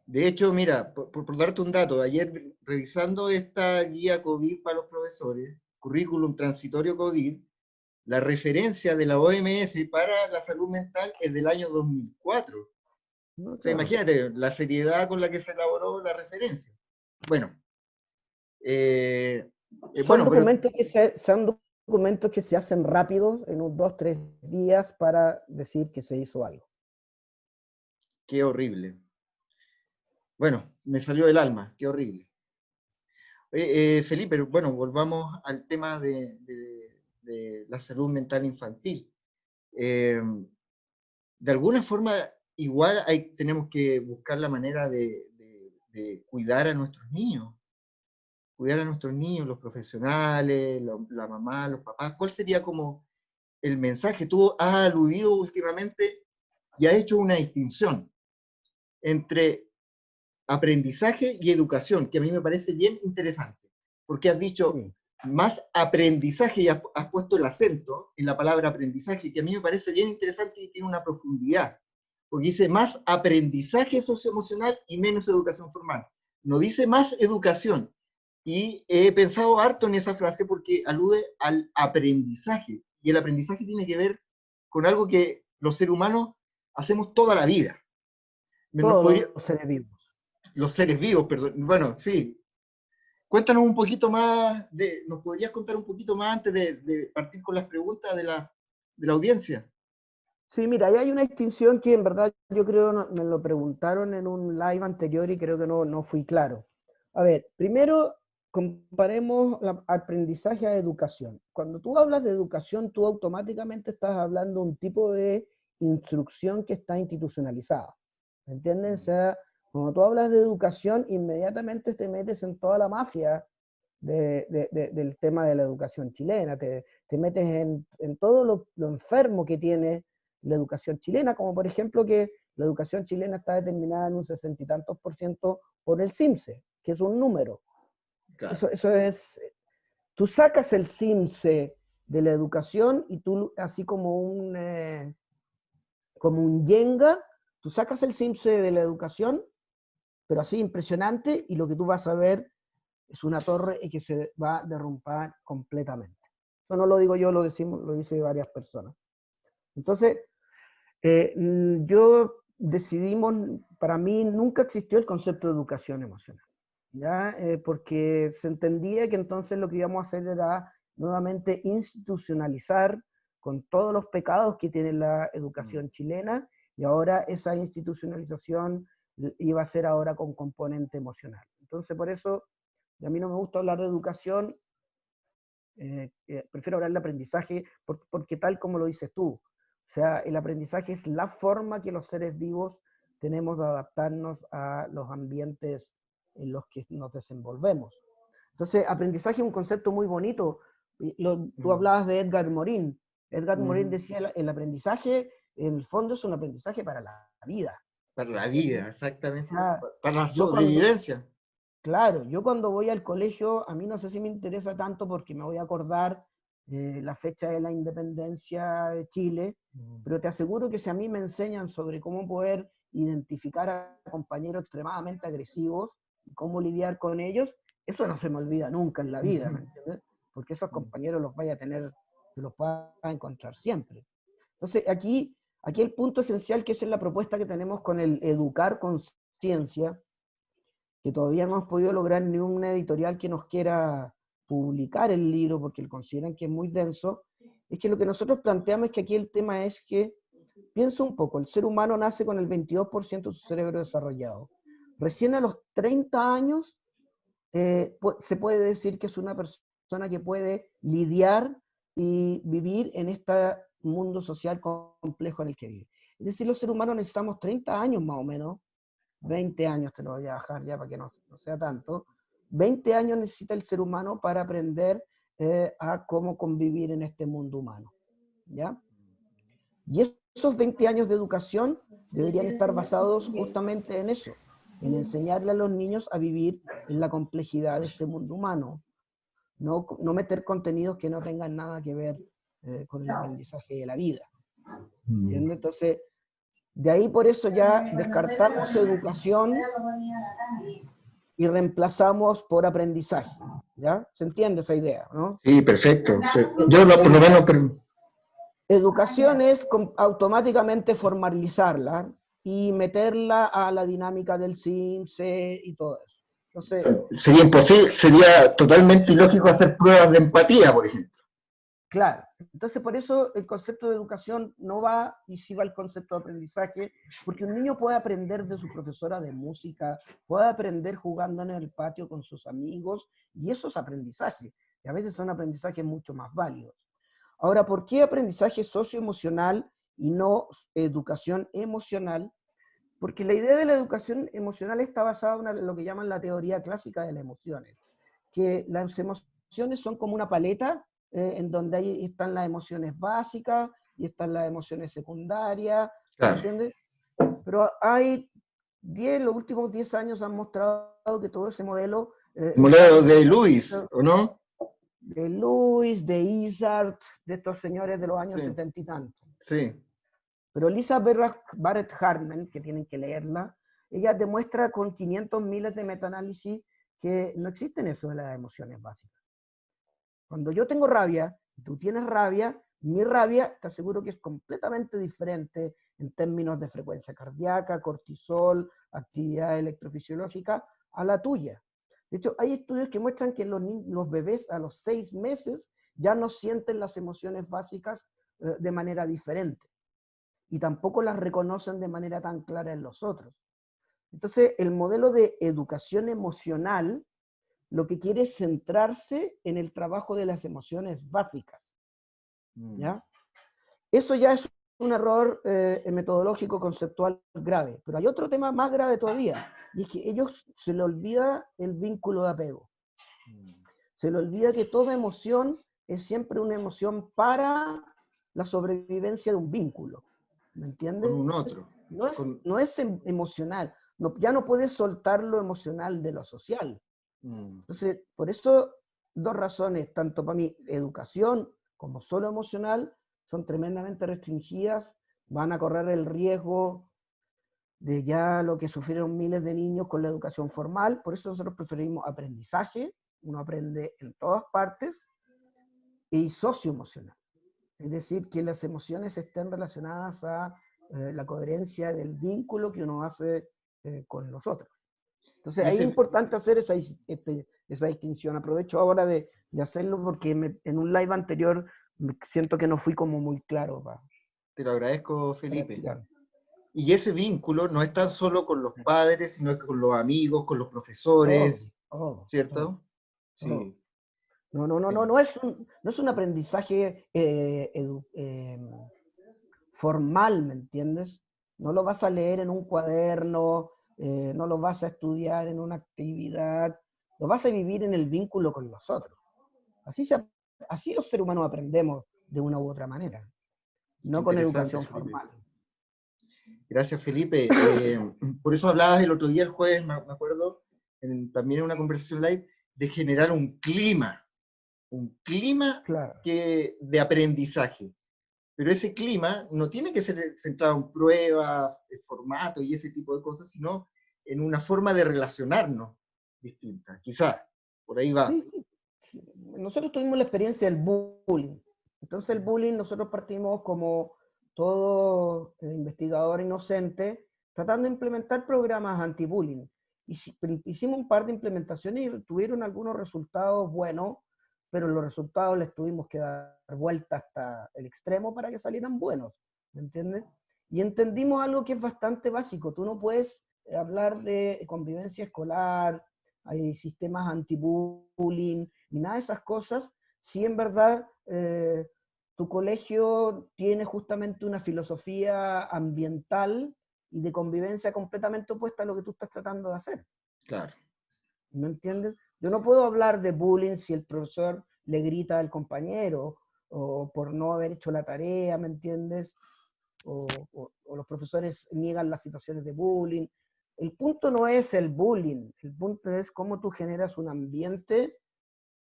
A: de hecho, mira, por darte un dato, ayer revisando esta guía COVID para los profesores, currículum transitorio COVID, la referencia de la OMS para la salud mental es del año 2004.
B: ¿No?
A: O sea,
B: Claro.
A: imagínate la seriedad con la que se elaboró la referencia. Bueno, eh,
B: Son
A: bueno, pero
B: documentos que se hacen rápidos en unos 2, 3 días para decir que se hizo algo.
A: qué horrible. Bueno, me salió del alma, qué horrible. Felipe, bueno, volvamos al tema de la salud mental infantil. Eh, de alguna forma, igual tenemos que buscar la manera de cuidar a nuestros niños, los profesionales, la mamá, los papás. ¿Cuál sería como el mensaje? Tú has aludido últimamente y has hecho una distinción entre aprendizaje y educación, que a mí me parece bien interesante, porque has dicho
B: Sí.
A: más aprendizaje y has puesto el acento en la palabra aprendizaje, que a mí me parece bien interesante y tiene una profundidad, porque dice más aprendizaje socioemocional y menos educación formal. No dice más educación. Y he pensado harto en esa frase porque alude al aprendizaje. Y el aprendizaje tiene que ver con algo que los seres humanos hacemos toda la vida. Nos podría,
B: Todos los seres vivos.
A: los seres vivos, perdón. Bueno, sí. Cuéntanos un poquito más, ¿nos podrías contar un poquito más antes de partir con las preguntas de la audiencia?
B: Sí, mira, ahí hay una distinción que en verdad yo creo me lo preguntaron en un live anterior y creo que no fui claro. A ver, primero comparemos aprendizaje a educación. Cuando tú hablas de educación, tú automáticamente estás hablando de un tipo de instrucción que está institucionalizada. ¿Me entienden? O sea, cuando tú hablas de educación, inmediatamente te metes en toda la mafia del tema de la educación chilena, te metes en todo lo enfermo que tiene la educación chilena, como por ejemplo que la educación chilena está determinada en un 60 y tantos % por el CIMSE, que es un número.
A: Claro.
B: Eso es, tú sacas el CIMSE de la educación y tú, así como un Jenga, tú sacas el CIMSE de la educación, pero así impresionante, y lo que tú vas a ver es una torre y que se va a derrumbar completamente. Eso no lo digo yo, lo dice varias personas. Entonces, yo decidimos, para mí nunca existió el concepto de educación emocional, ¿ya? Porque se entendía que entonces lo que íbamos a hacer era nuevamente institucionalizar con todos los pecados que tiene la educación chilena, y ahora esa institucionalización iba a ser ahora con componente emocional. Entonces, por eso, a mí no me gusta hablar de educación, prefiero hablar de aprendizaje, porque tal como lo dices tú, o sea, el aprendizaje es la forma que los seres vivos tenemos de adaptarnos a los ambientes en los que nos desenvolvemos. Entonces, aprendizaje es un concepto muy bonito. Tú hablabas de Edgar Morin. Edgar Morin decía, el aprendizaje, en el fondo, es un aprendizaje para la vida.
A: Para la
B: ¿Entiendes?
A: vida,
B: O
A: exactamente.
B: sea,
A: Para la
B: yo cuando,
A: sobrevivencia.
B: claro, yo cuando voy al colegio, a mí no sé si me interesa tanto porque me voy a acordar la fecha de la independencia de Chile, pero te aseguro que si a mí me enseñan sobre cómo poder identificar a compañeros extremadamente agresivos y cómo lidiar con ellos, eso no se me olvida nunca en la vida, ¿me entiendes? Porque esos compañeros los vaya a tener, que los pueda encontrar siempre. Entonces, aquí el punto esencial que es la propuesta que tenemos con el educar conciencia, que todavía no hemos podido lograr ni una editorial que nos quiera publicar el libro porque consideran que es muy denso, es que lo que nosotros planteamos es que aquí el tema es que, piensa un poco, el ser humano nace con el 22% de su cerebro desarrollado. Recién a los 30 años se puede decir que es una persona que puede lidiar y vivir en este mundo social complejo en el que vive. Es decir, los seres humanos necesitamos 30 años más o menos, 20 años te lo voy a bajar ya para que no sea tanto, 20 años necesita el ser humano para aprender a cómo convivir en este mundo humano, ¿ya? Y esos 20 años de educación deberían estar basados justamente en eso, en enseñarle a los niños a vivir en la complejidad de este mundo humano, no meter contenidos que no tengan nada que ver con el aprendizaje de la vida, ¿entiendes? Entonces, de ahí por eso ya descartamos educación y reemplazamos por aprendizaje, ¿ya? ¿Se entiende esa idea, no?
A: Sí, perfecto. Yo por lo menos...
B: Educación es automáticamente formalizarla y meterla a la dinámica del CIMSE y todo eso. Entonces,
A: sería imposible, sería totalmente ilógico hacer pruebas de empatía, por ejemplo.
B: claro, entonces por eso el concepto de educación no va y sí va el concepto de aprendizaje, porque un niño puede aprender de su profesora de música, puede aprender jugando en el patio con sus amigos, y eso es aprendizaje, y a veces son aprendizajes mucho más válidos. Ahora, ¿por qué aprendizaje socioemocional y no educación emocional? Porque la idea de la educación emocional está basada en lo que llaman la teoría clásica de las emociones, que las emociones son como una paleta en donde ahí están las emociones básicas y están las emociones secundarias, ¿me
A: Claro.
B: entiendes? Pero los últimos 10 años han mostrado que todo ese modelo...
A: modelo de Lewis, ¿o no?
B: De Lewis, de Isard, de estos señores de los años
A: Sí.
B: 70 y tantos.
A: Sí.
B: Pero Lisa Barrett Hartman, que tienen que leerla, ella demuestra con 500 miles de metaanálisis que no existen eso de las emociones básicas. Cuando yo tengo rabia, tú tienes rabia, mi rabia, te aseguro que es completamente diferente en términos de frecuencia cardíaca, cortisol, actividad electrofisiológica, a la tuya. De hecho, hay estudios que muestran que los bebés a los 6 meses ya no sienten las emociones básicas de manera diferente y tampoco las reconocen de manera tan clara en los otros. Entonces, el modelo de educación emocional lo que quiere es centrarse en el trabajo de las emociones básicas, ¿ya? Eso ya es un error metodológico, conceptual grave, pero hay otro tema más grave todavía, y es que ellos se les olvida el vínculo de apego. Se les olvida que toda emoción es siempre una emoción para la sobrevivencia de un vínculo. ¿Me entiendes?
A: Con un otro.
B: No es emocional. Ya no puedes soltar lo emocional de lo social. Entonces, por eso, dos razones, tanto para mí, educación como solo emocional, son tremendamente restringidas, van a correr el riesgo de ya lo que sufrieron miles de niños con la educación formal. Por eso nosotros preferimos aprendizaje, uno aprende en todas partes, y socioemocional. Es decir, que las emociones estén relacionadas a la coherencia del vínculo que uno hace con los otros. Entonces, ahí es importante hacer esa distinción. Aprovecho ahora de hacerlo porque en un live anterior siento que no fui como muy claro.
A: Te lo agradezco, Felipe. Y ese vínculo no es tan solo con los padres, sino que con los amigos, con los profesores, ¿cierto? Sí.
B: No es un aprendizaje formal, ¿me entiendes? No lo vas a leer en un cuaderno, no lo vas a estudiar en una actividad, lo vas a vivir en el vínculo con los otros. Así los seres humanos aprendemos de una u otra manera, no con educación formal.
A: Gracias, Felipe. Por eso hablabas el otro día, el jueves, me acuerdo, también en una conversación live, de generar un clima
B: claro,
A: de aprendizaje. Pero ese clima no tiene que ser centrado en pruebas, en formato y ese tipo de cosas, sino en una forma de relacionarnos distinta. Quizás, por ahí va.
B: Sí. Nosotros tuvimos la experiencia del bullying. Entonces el bullying nosotros partimos como todo investigador inocente tratando de implementar programas anti-bullying. Hicimos un par de implementaciones y tuvieron algunos resultados buenos, pero los resultados les tuvimos que dar vuelta hasta el extremo para que salieran buenos, ¿me entiendes? Y entendimos algo que es bastante básico. Tú no puedes hablar de convivencia escolar, hay sistemas anti-bullying, ni nada de esas cosas, si en verdad tu colegio tiene justamente una filosofía ambiental y de convivencia completamente opuesta a lo que tú estás tratando de hacer.
A: Claro.
B: ¿Me entiendes? Yo no puedo hablar de bullying si el profesor le grita al compañero o por no haber hecho la tarea, ¿me entiendes? O los profesores niegan las situaciones de bullying. El punto no es el bullying, el punto es cómo tú generas un ambiente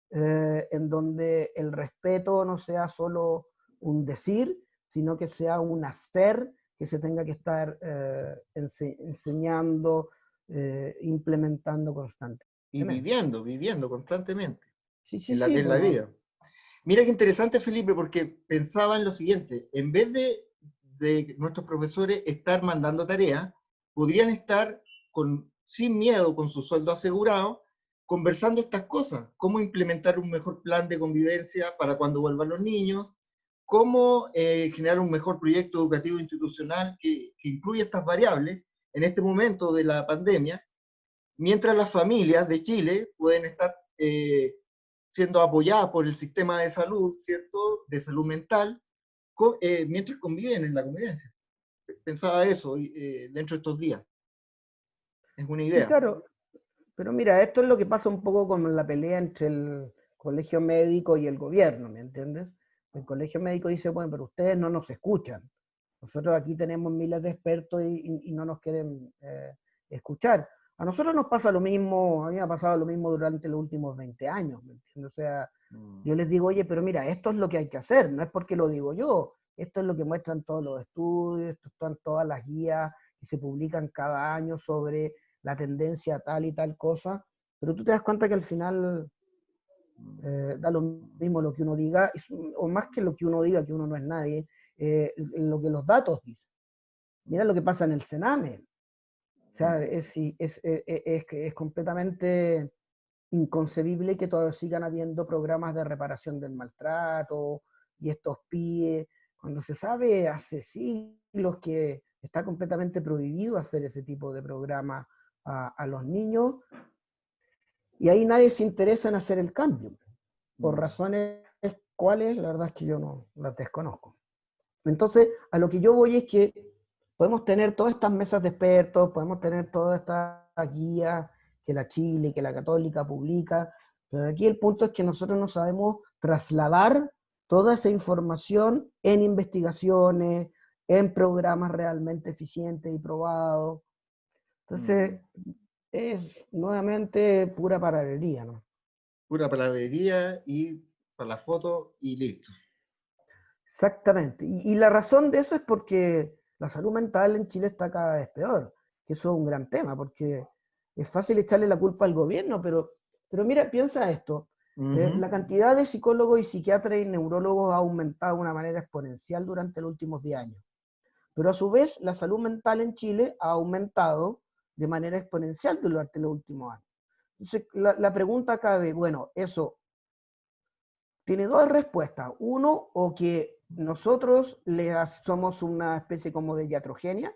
B: en donde el respeto no sea solo un decir, sino que sea un hacer que se tenga que estar enseñando, implementando constantemente.
A: Y viviendo constantemente
B: Sí, sí,
A: en
B: sí,
A: en la
B: bueno,
A: vida. Mira qué interesante, Felipe, porque pensaba en lo siguiente, en vez de nuestros profesores estar mandando tareas, podrían estar sin miedo, con su sueldo asegurado, conversando estas cosas, cómo implementar un mejor plan de convivencia para cuando vuelvan los niños, cómo generar un mejor proyecto educativo institucional que incluya estas variables en este momento de la pandemia, mientras las familias de Chile pueden estar siendo apoyadas por el sistema de salud, ¿cierto? De salud mental, mientras conviven en la convivencia. Pensaba eso dentro de estos días. Es una
B: sí,
A: idea.
B: claro, pero mira, esto es lo que pasa un poco con la pelea entre el colegio médico y el gobierno, ¿me entiendes? El colegio médico dice, bueno, pero ustedes no nos escuchan. Nosotros aquí tenemos miles de expertos y no nos quieren escuchar. A nosotros nos pasa lo mismo, a mí me ha pasado lo mismo durante los últimos 20 años, ¿me entiendes? O sea, yo les digo, oye, pero mira, esto es lo que hay que hacer, no es porque lo digo yo, esto es lo que muestran todos los estudios, esto están todas las guías que se publican cada año sobre la tendencia a tal y tal cosa, pero tú te das cuenta que al final da lo mismo lo que uno diga, o más que lo que uno diga, que uno no es nadie, lo que los datos dicen. Mira lo que pasa en el Sename. O sea, es completamente inconcebible que todavía sigan habiendo programas de reparación del maltrato y estos PIE, cuando se sabe hace siglos que está completamente prohibido hacer ese tipo de programas a los niños, y ahí nadie se interesa en hacer el cambio, por razones cuales la verdad es que yo no las desconozco. Entonces, a lo que yo voy es que podemos tener todas estas mesas de expertos, podemos tener todas estas guías que la Chile, que la Católica publica, pero aquí el punto es que nosotros no sabemos trasladar toda esa información en investigaciones, en programas realmente eficientes y probados. Entonces, es nuevamente pura paralelia, ¿no?
A: Pura palabrería y para la foto y listo.
B: Exactamente. Y la razón de eso es porque la salud mental en Chile está cada vez peor, que eso es un gran tema, porque es fácil echarle la culpa al gobierno, pero mira, piensa esto. La cantidad de psicólogos y psiquiatras y neurólogos ha aumentado de una manera exponencial durante los últimos 10 años. Pero a su vez, la salud mental en Chile ha aumentado de manera exponencial durante los últimos años. Entonces, la pregunta cabe, bueno, eso tiene dos respuestas. Uno, o que nosotros somos una especie como de iatrogenia,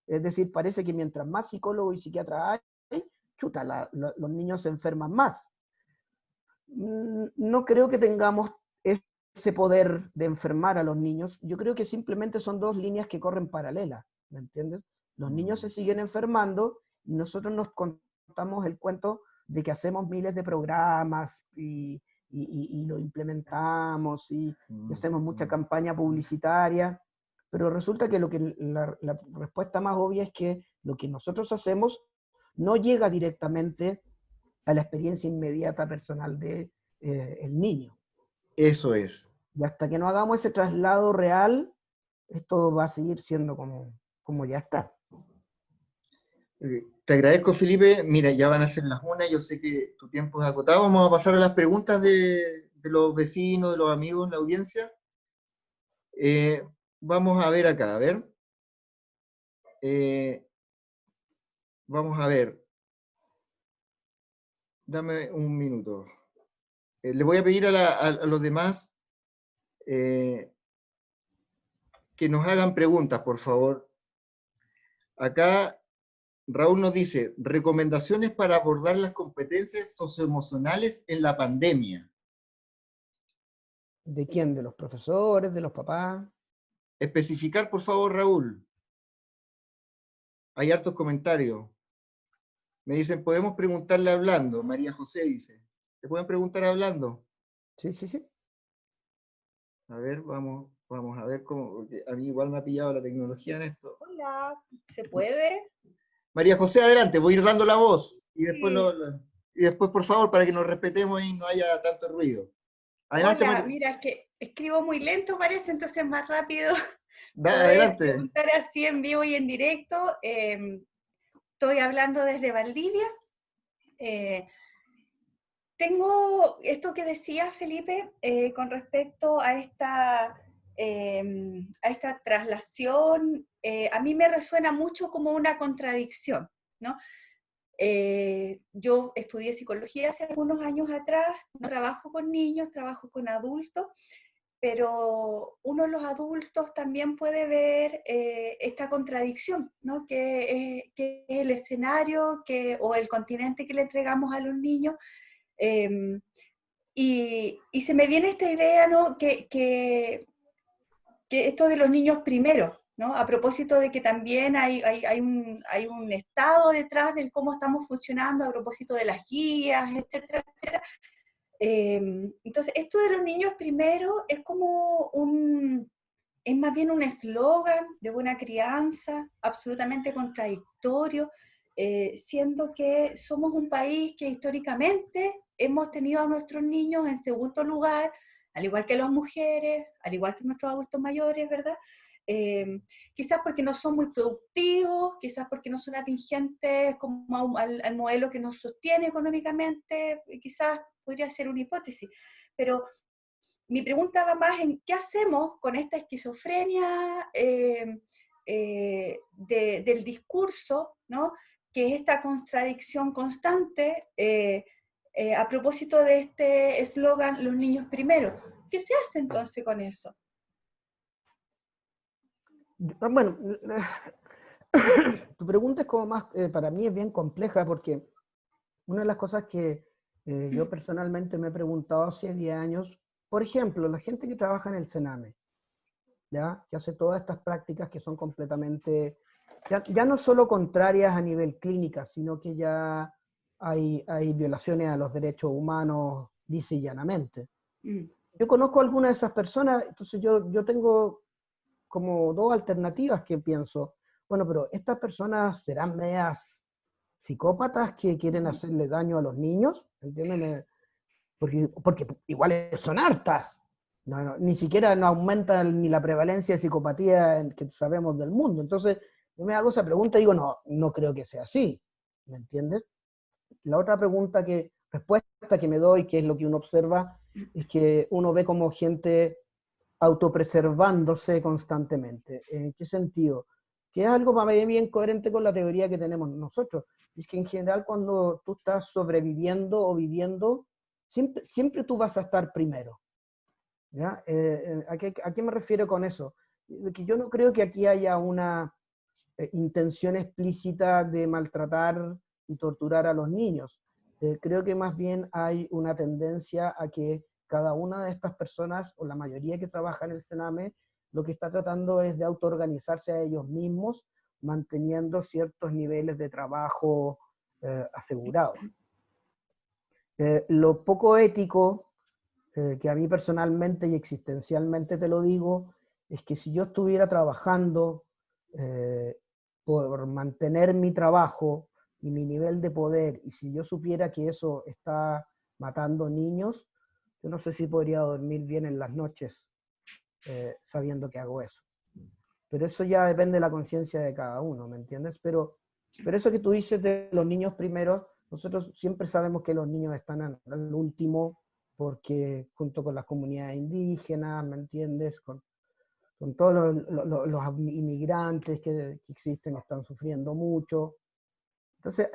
B: es decir, parece que mientras más psicólogos y psiquiatras hay, chuta, los niños se enferman más. No creo que tengamos ese poder de enfermar a los niños. Yo creo que simplemente son dos líneas que corren paralelas, ¿me entiendes? Los niños se siguen enfermando y nosotros nos contamos el cuento de que hacemos miles de programas y lo implementamos y hacemos mucha campaña publicitaria, pero resulta que la respuesta más obvia es que lo que nosotros hacemos no llega directamente a la experiencia inmediata personal de el niño.
A: Eso es.
B: Y hasta que no hagamos ese traslado real, esto va a seguir siendo como ya está.
A: Te agradezco, Felipe. Mira, ya van a ser las 1, yo sé que tu tiempo es acotado. Vamos a pasar a las preguntas de los vecinos, de los amigos, la audiencia. Vamos a ver acá, a ver. Vamos a ver. Dame un minuto. Le voy a pedir a los demás que nos hagan preguntas, por favor. Acá Raúl nos dice, recomendaciones para abordar las competencias socioemocionales en la pandemia.
B: ¿De quién? ¿De los profesores? ¿De los papás?
A: Especificar, por favor, Raúl. Hay hartos comentarios. Me dicen, podemos preguntarle hablando. María José dice, ¿te pueden preguntar hablando?
B: Sí, sí, sí.
A: A ver, vamos a ver cómo, porque a mí igual me ha pillado la tecnología en esto.
C: Hola, ¿se puede?
A: María José, adelante, voy a ir dando la voz y después,
C: Sí.
A: y después, por favor, para que nos respetemos y no haya tanto ruido. Adelante,
C: Hola,
A: María.
C: mira, es que escribo muy lento, parece, entonces es más rápido poder
A: Adelante.
C: preguntar así en vivo y en directo. Estoy hablando desde Valdivia. Eh, Tengo esto que decía Felipe con respecto a esta traslación. A mí me resuena mucho como una contradicción, ¿no? Yo estudié psicología hace algunos años atrás, no trabajo con niños, trabajo con adultos, pero uno de los adultos también puede ver esta contradicción, ¿no? Que es el escenario o el continente que le entregamos a los niños. Eh, y se me viene esta idea, ¿no? Que esto de los niños primero, ¿no? A propósito de que también hay un estado detrás del cómo estamos funcionando, a propósito de las guías, etcétera, etcétera. Entonces, esto de los niños primero es como es más bien un eslogan de buena crianza, absolutamente contradictorio, siendo que somos un país que históricamente hemos tenido a nuestros niños en segundo lugar, al igual que las mujeres, al igual que nuestros adultos mayores, ¿verdad? Quizás porque no son muy productivos, quizás porque no son atingentes como al modelo que nos sostiene económicamente, quizás podría ser una hipótesis, pero mi pregunta va más en qué hacemos con esta esquizofrenia del discurso, ¿no? Que es esta contradicción constante a propósito de este eslogan, los niños primero. ¿Qué se hace entonces con eso?
B: Bueno, tu pregunta es como más, para mí es bien compleja porque una de las cosas que yo personalmente me he preguntado hace 10 años, por ejemplo, la gente que trabaja en el Sename, ¿ya? Que hace todas estas prácticas que son completamente, ya no solo contrarias a nivel clínica, sino que ya hay violaciones a los derechos humanos, dice llanamente.
C: Mm.
B: Yo conozco a algunas de esas personas, entonces yo tengo como dos alternativas que pienso. Bueno, pero estas personas serán medias psicópatas que quieren hacerle daño a los niños, ¿entienden? Porque igual son hartas. Ni siquiera no aumenta ni la prevalencia de psicopatía que sabemos del mundo. Entonces, yo me hago esa pregunta y digo, no creo que sea así. ¿Me entiendes? La otra respuesta que me doy, que es lo que uno observa, es que uno ve como gente autopreservándose constantemente. ¿En qué sentido? Que es algo para mí bien coherente con la teoría que tenemos nosotros. Es que en general cuando tú estás sobreviviendo o viviendo, siempre tú vas a estar primero. ¿Ya? ¿A qué me refiero con eso? Que yo no creo que aquí haya una intención explícita de maltratar y torturar a los niños. Creo que más bien hay una tendencia a que cada una de estas personas, o la mayoría que trabaja en el Sename, lo que está tratando es de autoorganizarse a ellos mismos, manteniendo ciertos niveles de trabajo asegurados. Lo poco ético, que a mí personalmente y existencialmente te lo digo, es que si yo estuviera trabajando por mantener mi trabajo y mi nivel de poder, y si yo supiera que eso está matando niños, yo no sé si podría dormir bien en las noches sabiendo que hago eso. Pero eso ya depende de la conciencia de cada uno, ¿me entiendes? Pero eso que tú dices de los niños primero, nosotros siempre sabemos que los niños están al último, porque junto con las comunidades indígenas, ¿me entiendes? Con todos los inmigrantes que existen, están sufriendo mucho. Entonces,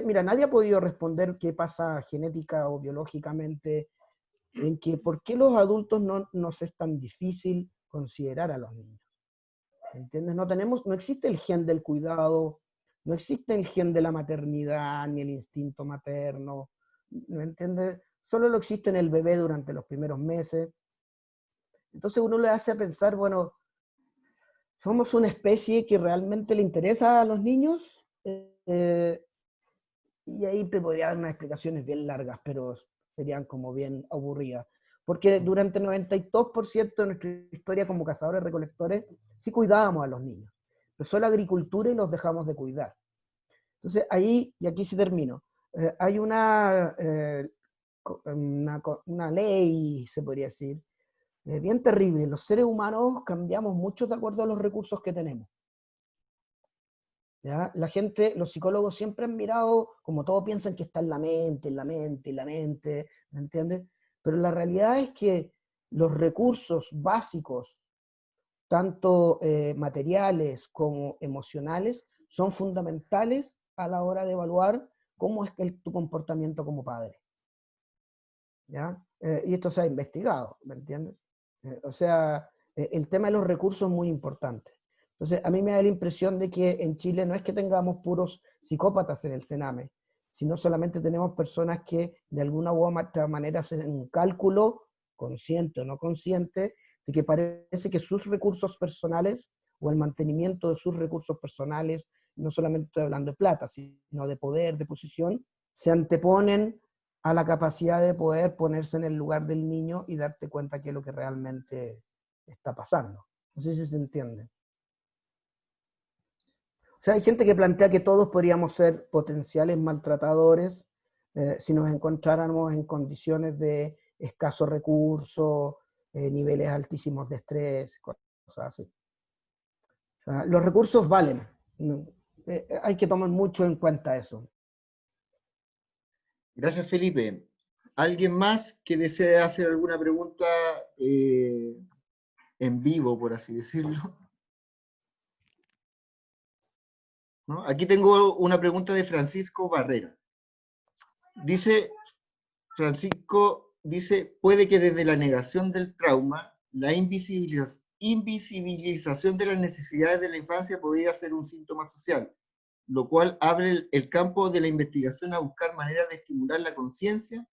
B: mira, nadie ha podido responder qué pasa genética o biológicamente, en que por qué los adultos no nos es tan difícil considerar a los niños. ¿Entiendes? No existe el gen del cuidado, no existe el gen de la maternidad, ni el instinto materno, ¿me entiendes? Solo lo existe en el bebé durante los primeros meses. Entonces uno le hace pensar, bueno, ¿somos una especie que realmente le interesa a los niños? Y ahí te podría dar unas explicaciones bien largas, pero serían como bien aburridas. Porque durante el 92% de nuestra historia como cazadores-recolectores sí cuidábamos a los niños. Empezó la agricultura y los dejamos de cuidar. Entonces ahí, y aquí sí termino, hay una ley, se podría decir, bien terrible. Los seres humanos cambiamos mucho de acuerdo a los recursos que tenemos. ¿Ya? La gente, los psicólogos siempre han mirado, como todos piensan que está en la mente, en la mente, en la mente, ¿me entiendes? Pero la realidad es que los recursos básicos, tanto materiales como emocionales, son fundamentales a la hora de evaluar cómo es tu comportamiento como padre. ¿Ya? Y esto se ha investigado, ¿me entiendes? O sea, el tema de los recursos es muy importante. Entonces, a mí me da la impresión de que en Chile no es que tengamos puros psicópatas en el Sename, sino solamente tenemos personas que de alguna u otra manera hacen un cálculo, consciente o no consciente, de que parece que sus recursos personales o el mantenimiento de sus recursos personales, no solamente estoy hablando de plata, sino de poder, de posición, se anteponen a la capacidad de poder ponerse en el lugar del niño y darte cuenta qué es lo que realmente está pasando. No sé si se entiende. O sea, hay gente que plantea que todos podríamos ser potenciales maltratadores si nos encontráramos en condiciones de escasos recursos, niveles altísimos de estrés, cosas así. O sea, los recursos valen. Hay que tomar mucho en cuenta eso.
A: Gracias, Felipe. ¿Alguien más que desee hacer alguna pregunta en vivo, por así decirlo? ¿No? Aquí tengo una pregunta de Francisco Barrera. Dice, Francisco dice, puede que desde la negación del trauma, la invisibilización de las necesidades de la infancia podría ser un síntoma social, lo cual abre el campo de la investigación a buscar maneras de estimular la conciencia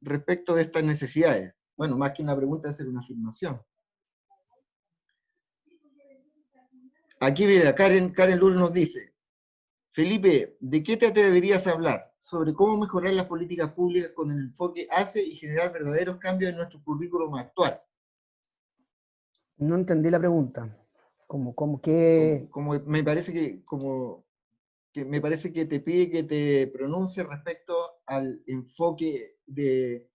A: respecto de estas necesidades. Bueno, más que una pregunta, es una afirmación. Aquí mira, Karen Lul nos dice, Felipe, ¿de qué te atreverías a hablar? Sobre cómo mejorar las políticas públicas con el enfoque ACE y generar verdaderos cambios en nuestro currículum actual.
B: No entendí la pregunta. Como que...
A: Como me parece me parece que te pide que te pronuncies respecto al enfoque de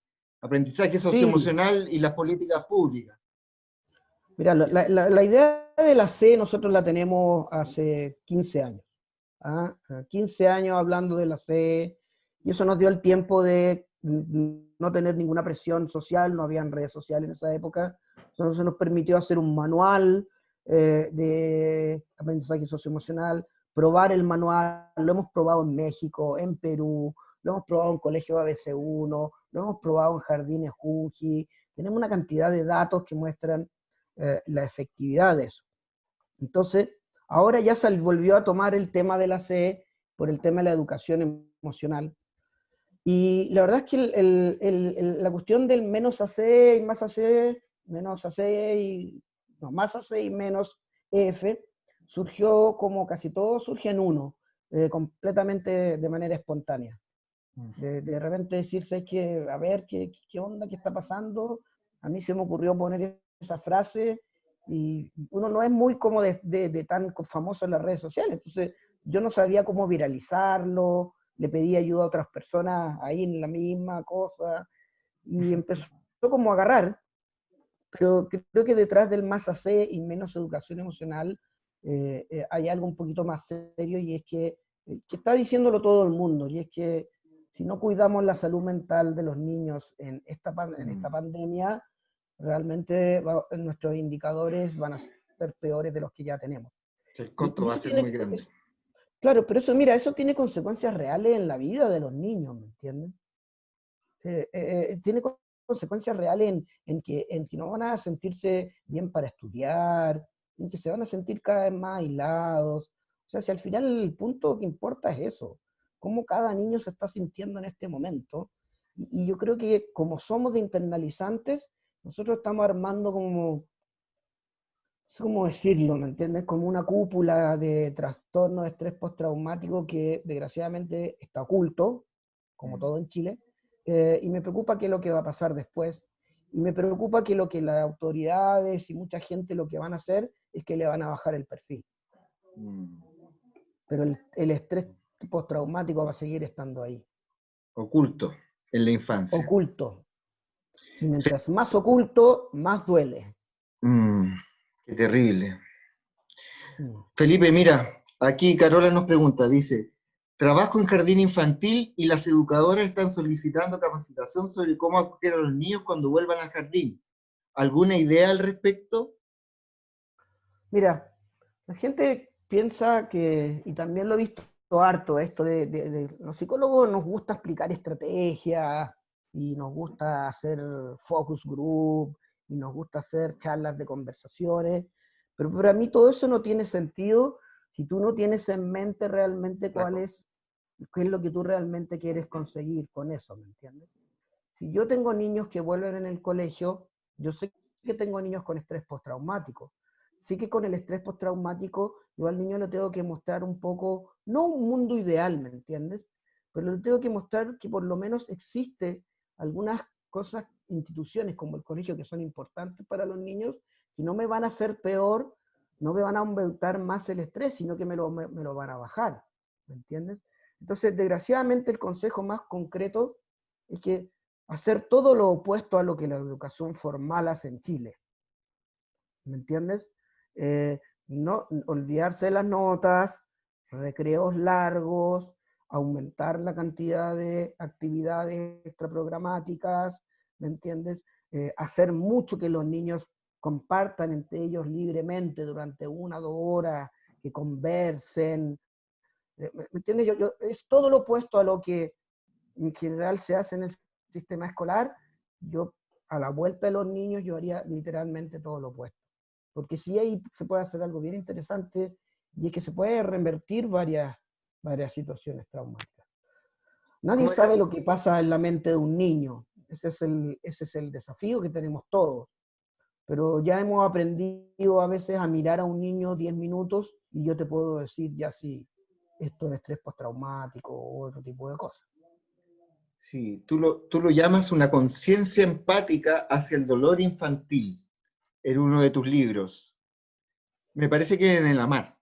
A: aprendizaje
B: Sí,
A: socioemocional y las políticas públicas.
B: mira, la idea de la C nosotros la tenemos hace 15 años. ¿Ah? 15 años hablando de la C, y eso nos dio el tiempo de no tener ninguna presión social, no habían redes sociales en esa época, entonces nos permitió hacer un manual de aprendizaje socioemocional, probar el manual, lo hemos probado en México, en Perú, lo hemos probado en Colegio ABC1, lo hemos probado en Jardines Juji, tenemos una cantidad de datos que muestran la efectividad de eso. Entonces, ahora ya se volvió a tomar el tema de la CE por el tema de la educación emocional. Y la verdad es que la cuestión del menos AC y más AC, menos AC y no, más AC y menos EF surgió como casi todo surge en uno, completamente de manera espontánea. De repente decirse que, a ver, ¿qué onda? ¿Qué está pasando? A mí se me ocurrió poner esa frase y uno no es muy como de tan famoso en las redes sociales, entonces yo no sabía cómo viralizarlo, le pedí ayuda a otras personas ahí en la misma cosa y empezó como a agarrar, pero creo que detrás del más AC y menos educación emocional hay algo un poquito más serio y es que está diciéndolo todo el mundo, y es que si no cuidamos la salud mental de los niños en esta pandemia, realmente nuestros indicadores van a ser peores de los que ya tenemos.
A: El costo
B: Y
A: va a
B: eso
A: ser muy
B: tiene,
A: grande.
B: claro, pero eso, mira, eso tiene consecuencias reales en la vida de los niños, ¿me entiendes? Tiene consecuencias reales en que no van a sentirse bien para estudiar, en que se van a sentir cada vez más aislados. O sea, si al final el punto que importa es eso, cómo cada niño se está sintiendo en este momento. Y yo creo que como somos de internalizantes, nosotros estamos armando como cómo decirlo, ¿me entiendes? Como una cúpula de trastorno de estrés postraumático que desgraciadamente está oculto, como todo en Chile, y me preocupa qué es lo que va a pasar después, y me preocupa que lo que las autoridades y mucha gente lo que van a hacer es que le van a bajar el perfil. Pero el estrés postraumático va a seguir estando ahí.
A: Oculto en la infancia.
B: Oculto. Y mientras más oculto, más duele.
A: Mm, qué terrible.
B: Mm.
A: Felipe, mira, aquí Carola nos pregunta, dice, trabajo en jardín infantil y las educadoras están solicitando capacitación sobre cómo acoger a los niños cuando vuelvan al jardín. ¿Alguna idea al respecto?
B: Mira, la gente piensa que, y también lo he visto harto, esto de los psicólogos nos gusta explicar estrategias y nos gusta hacer focus group y nos gusta hacer charlas de conversaciones, pero para mí todo eso no tiene sentido si tú no tienes en mente realmente
A: Claro.
B: qué es lo que tú realmente quieres conseguir con eso, ¿me entiendes? Si yo tengo niños que vuelven en el colegio, yo sé que tengo niños con estrés postraumático. Sí que con el estrés postraumático yo al niño le tengo que mostrar un poco, no un mundo ideal, ¿me entiendes? Pero le tengo que mostrar que por lo menos existe algunas cosas, instituciones como el colegio que son importantes para los niños, que no me van a hacer peor, no me van a aumentar más el estrés, sino que me lo van a bajar, ¿me entiendes? Entonces, desgraciadamente el consejo más concreto es que hacer todo lo opuesto a lo que la educación formal hace en Chile. ¿Me entiendes? No olvidarse de las notas, recreos largos, aumentar la cantidad de actividades extraprogramáticas, ¿me entiendes? Hacer mucho que los niños compartan entre ellos libremente durante 1 o 2 horas, que conversen. ¿Me entiendes? Es todo lo opuesto a lo que en general se hace en el sistema escolar. Yo, a la vuelta de los niños, yo haría literalmente todo lo opuesto. Porque sí ahí se puede hacer algo bien interesante y es que se puede revertir varias situaciones traumáticas. Nadie
A: ¿Cómo era?
B: sabe lo que pasa en la mente de un niño. Ese es el desafío que tenemos todos. Pero ya hemos aprendido a veces a mirar a un niño 10 minutos y yo te puedo decir ya si esto es estrés postraumático o otro tipo de cosas.
A: Sí, tú lo llamas una conciencia empática hacia el dolor infantil en uno de tus libros. Me parece que en el Amar.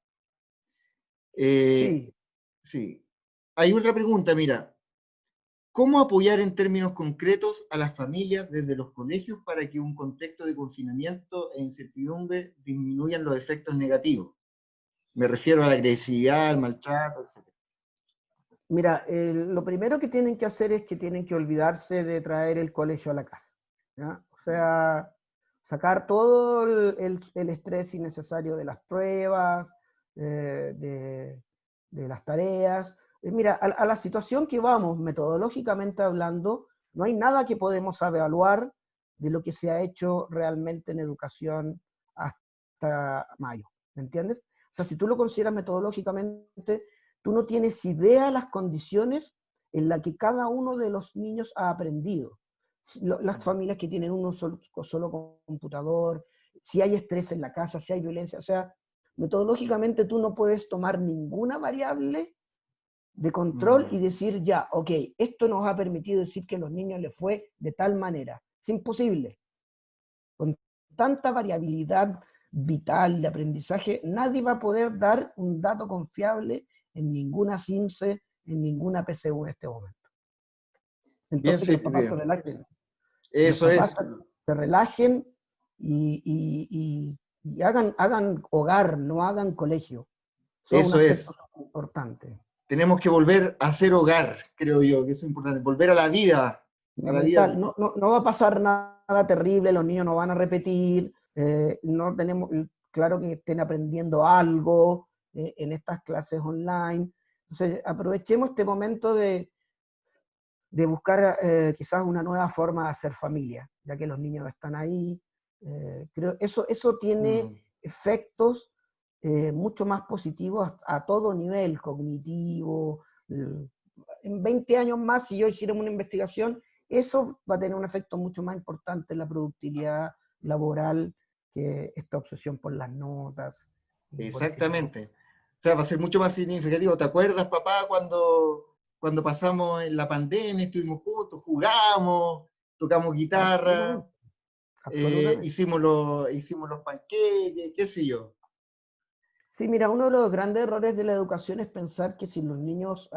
A: Eh,
B: Sí,
A: sí. Hay otra pregunta, mira. ¿Cómo apoyar en términos concretos a las familias desde los colegios para que un contexto de confinamiento e incertidumbre disminuyan los efectos negativos? Me refiero a la agresividad, al maltrato, etc.
B: mira, lo primero que tienen que hacer es que tienen que olvidarse de traer el colegio a la casa, ¿ya? O sea, sacar todo el estrés innecesario de las pruebas, de las tareas. Mira, a la situación que vamos, metodológicamente hablando, no hay nada que podemos evaluar de lo que se ha hecho realmente en educación hasta mayo, ¿me entiendes? O sea, si tú lo consideras metodológicamente, tú no tienes idea de las condiciones en las que cada uno de los niños ha aprendido. Las familias que tienen uno solo computador, si hay estrés en la casa, si hay violencia, o sea, metodológicamente tú no puedes tomar ninguna variable de control y decir, ya, ok, esto nos ha permitido decir que a los niños les fue de tal manera. Es imposible. Con tanta variabilidad vital de aprendizaje, nadie va a poder dar un dato confiable en ninguna CIMSE, en ninguna PSU en este momento.
A: Bien,
B: Entonces que los papás se
A: Felipe.
B: relajen, que los
A: Eso
B: papás
A: es,
B: se relajen y hagan hogar, no hagan colegio. Eso es un
A: eso
B: aspecto
A: es.
B: importante.
A: Tenemos que volver a hacer hogar, creo yo, que eso es importante. Volver a la vida.
B: Fundamental. No va a pasar nada terrible, los niños no van a repetir, no tenemos, claro que estén aprendiendo algo en estas clases online. Entonces, aprovechemos este momento de buscar quizás una nueva forma de hacer familia, ya que los niños están ahí. Creo eso tiene
A: Mm.
B: efectos mucho más positivos a todo nivel cognitivo. En 20 años más, si yo hiciera una investigación, eso va a tener un efecto mucho más importante en la productividad laboral que esta obsesión por las notas. Y por ese tipo.
A: Exactamente. O sea, va a ser mucho más significativo. ¿Te acuerdas, papá, cuando pasamos en la pandemia, estuvimos juntos, jugamos, tocamos guitarra,
B: Absolutamente, absolutamente.
A: hicimos los panqueques, qué sé yo?
B: Sí, mira, uno de los grandes errores de la educación es pensar que si los niños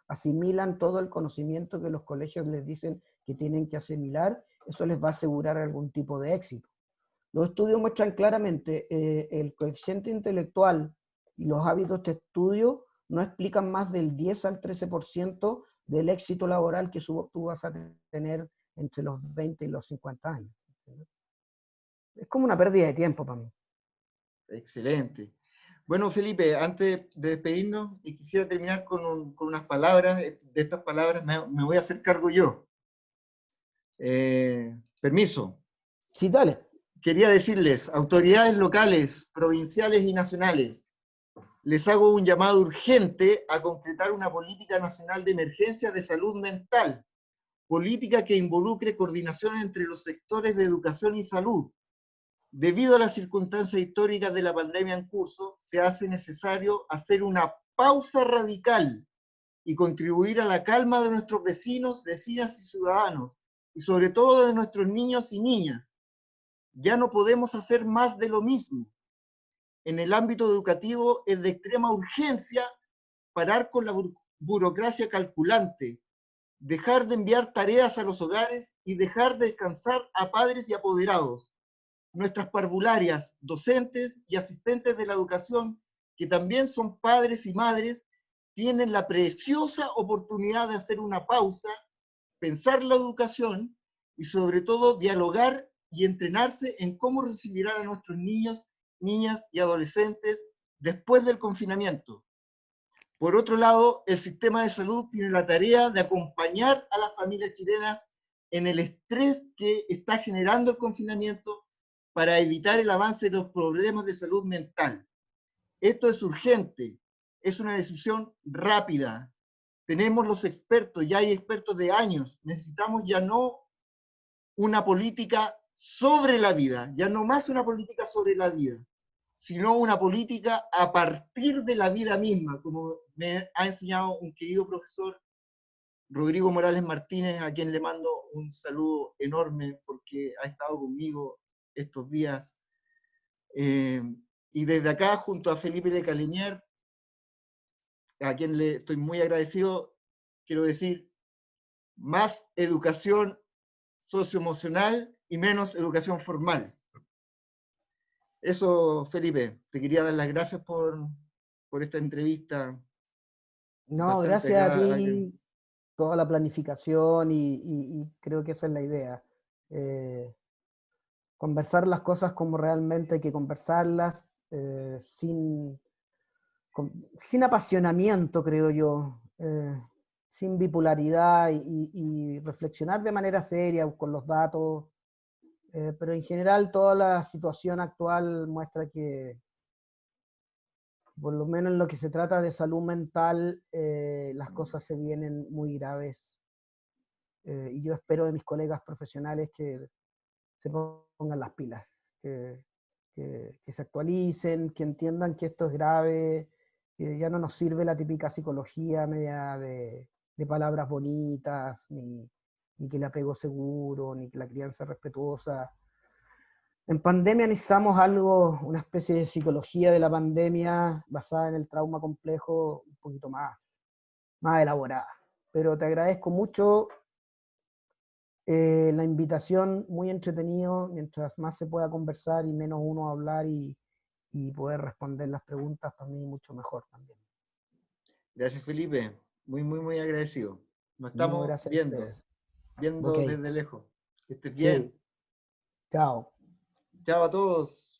B: asimilan todo el conocimiento que los colegios les dicen que tienen que asimilar, eso les va a asegurar algún tipo de éxito. Los estudios muestran claramente el coeficiente intelectual y los hábitos de estudio no explican más del 10 al 13% del éxito laboral que tú vas a tener entre los 20 y los 50 años. Es como una pérdida de tiempo para mí.
A: Excelente. Bueno, Felipe, antes de despedirnos, y quisiera terminar con unas palabras. De estas palabras me voy a hacer cargo yo. Permiso.
B: Sí, dale.
A: Quería decirles, autoridades locales, provinciales y nacionales, les hago un llamado urgente a concretar una política nacional de emergencia de salud mental, política que involucre coordinación entre los sectores de educación y salud. Debido a las circunstancias históricas de la pandemia en curso, se hace necesario hacer una pausa radical y contribuir a la calma de nuestros vecinos, vecinas y ciudadanos, y sobre todo de nuestros niños y niñas. Ya no podemos hacer más de lo mismo. En el ámbito educativo es de extrema urgencia parar con la burocracia calculante, dejar de enviar tareas a los hogares y dejar de descansar a padres y apoderados. Nuestras parvularias, docentes y asistentes de la educación, que también son padres y madres, tienen la preciosa oportunidad de hacer una pausa, pensar la educación y sobre todo dialogar y entrenarse en cómo recibirán a nuestros niños, niñas y adolescentes después del confinamiento. Por otro lado, el sistema de salud tiene la tarea de acompañar a las familias chilenas en el estrés que está generando el confinamiento para evitar el avance de los problemas de salud mental. Esto es urgente, es una decisión rápida. Tenemos los expertos, ya hay expertos de años. Necesitamos ya no una política sobre la vida, ya no más una política sobre la vida, sino una política a partir de la vida misma, como me ha enseñado un querido profesor, Rodrigo Morales Martínez, a quien le mando un saludo enorme porque ha estado conmigo estos días. Y desde acá, junto a Felipe Le Calinier, a quien le estoy muy agradecido, quiero decir, más educación socioemocional y menos educación formal. Eso, Felipe, te quería dar las gracias por esta entrevista
B: No,
A: bastante
B: gracias a
A: acá.
B: ti, toda la planificación y creo que esa es la idea. Conversar las cosas como realmente hay que conversarlas, sin apasionamiento, creo yo, sin bipolaridad y reflexionar de manera seria con los datos, pero en general toda la situación actual muestra que, por lo menos en lo que se trata de salud mental, las cosas se vienen muy graves. Y yo espero de mis colegas profesionales que se pongan las pilas, que se actualicen, que entiendan que esto es grave, que ya no nos sirve la típica psicología media de palabras bonitas, ni que el apego seguro, ni que la crianza respetuosa. En pandemia necesitamos algo, una especie de psicología de la pandemia basada en el trauma complejo, un poquito más elaborada. Pero te agradezco mucho la invitación, muy entretenido, mientras más se pueda conversar y menos uno hablar y poder responder las preguntas, para mí mucho mejor también.
A: Gracias, Felipe. Muy, muy, muy agradecido. Nos
B: No,
A: estamos
B: gracias a ustedes. Ok,
A: viendo desde lejos. Que estés
B: sí,
A: bien.
B: chao.
A: Chao a todos.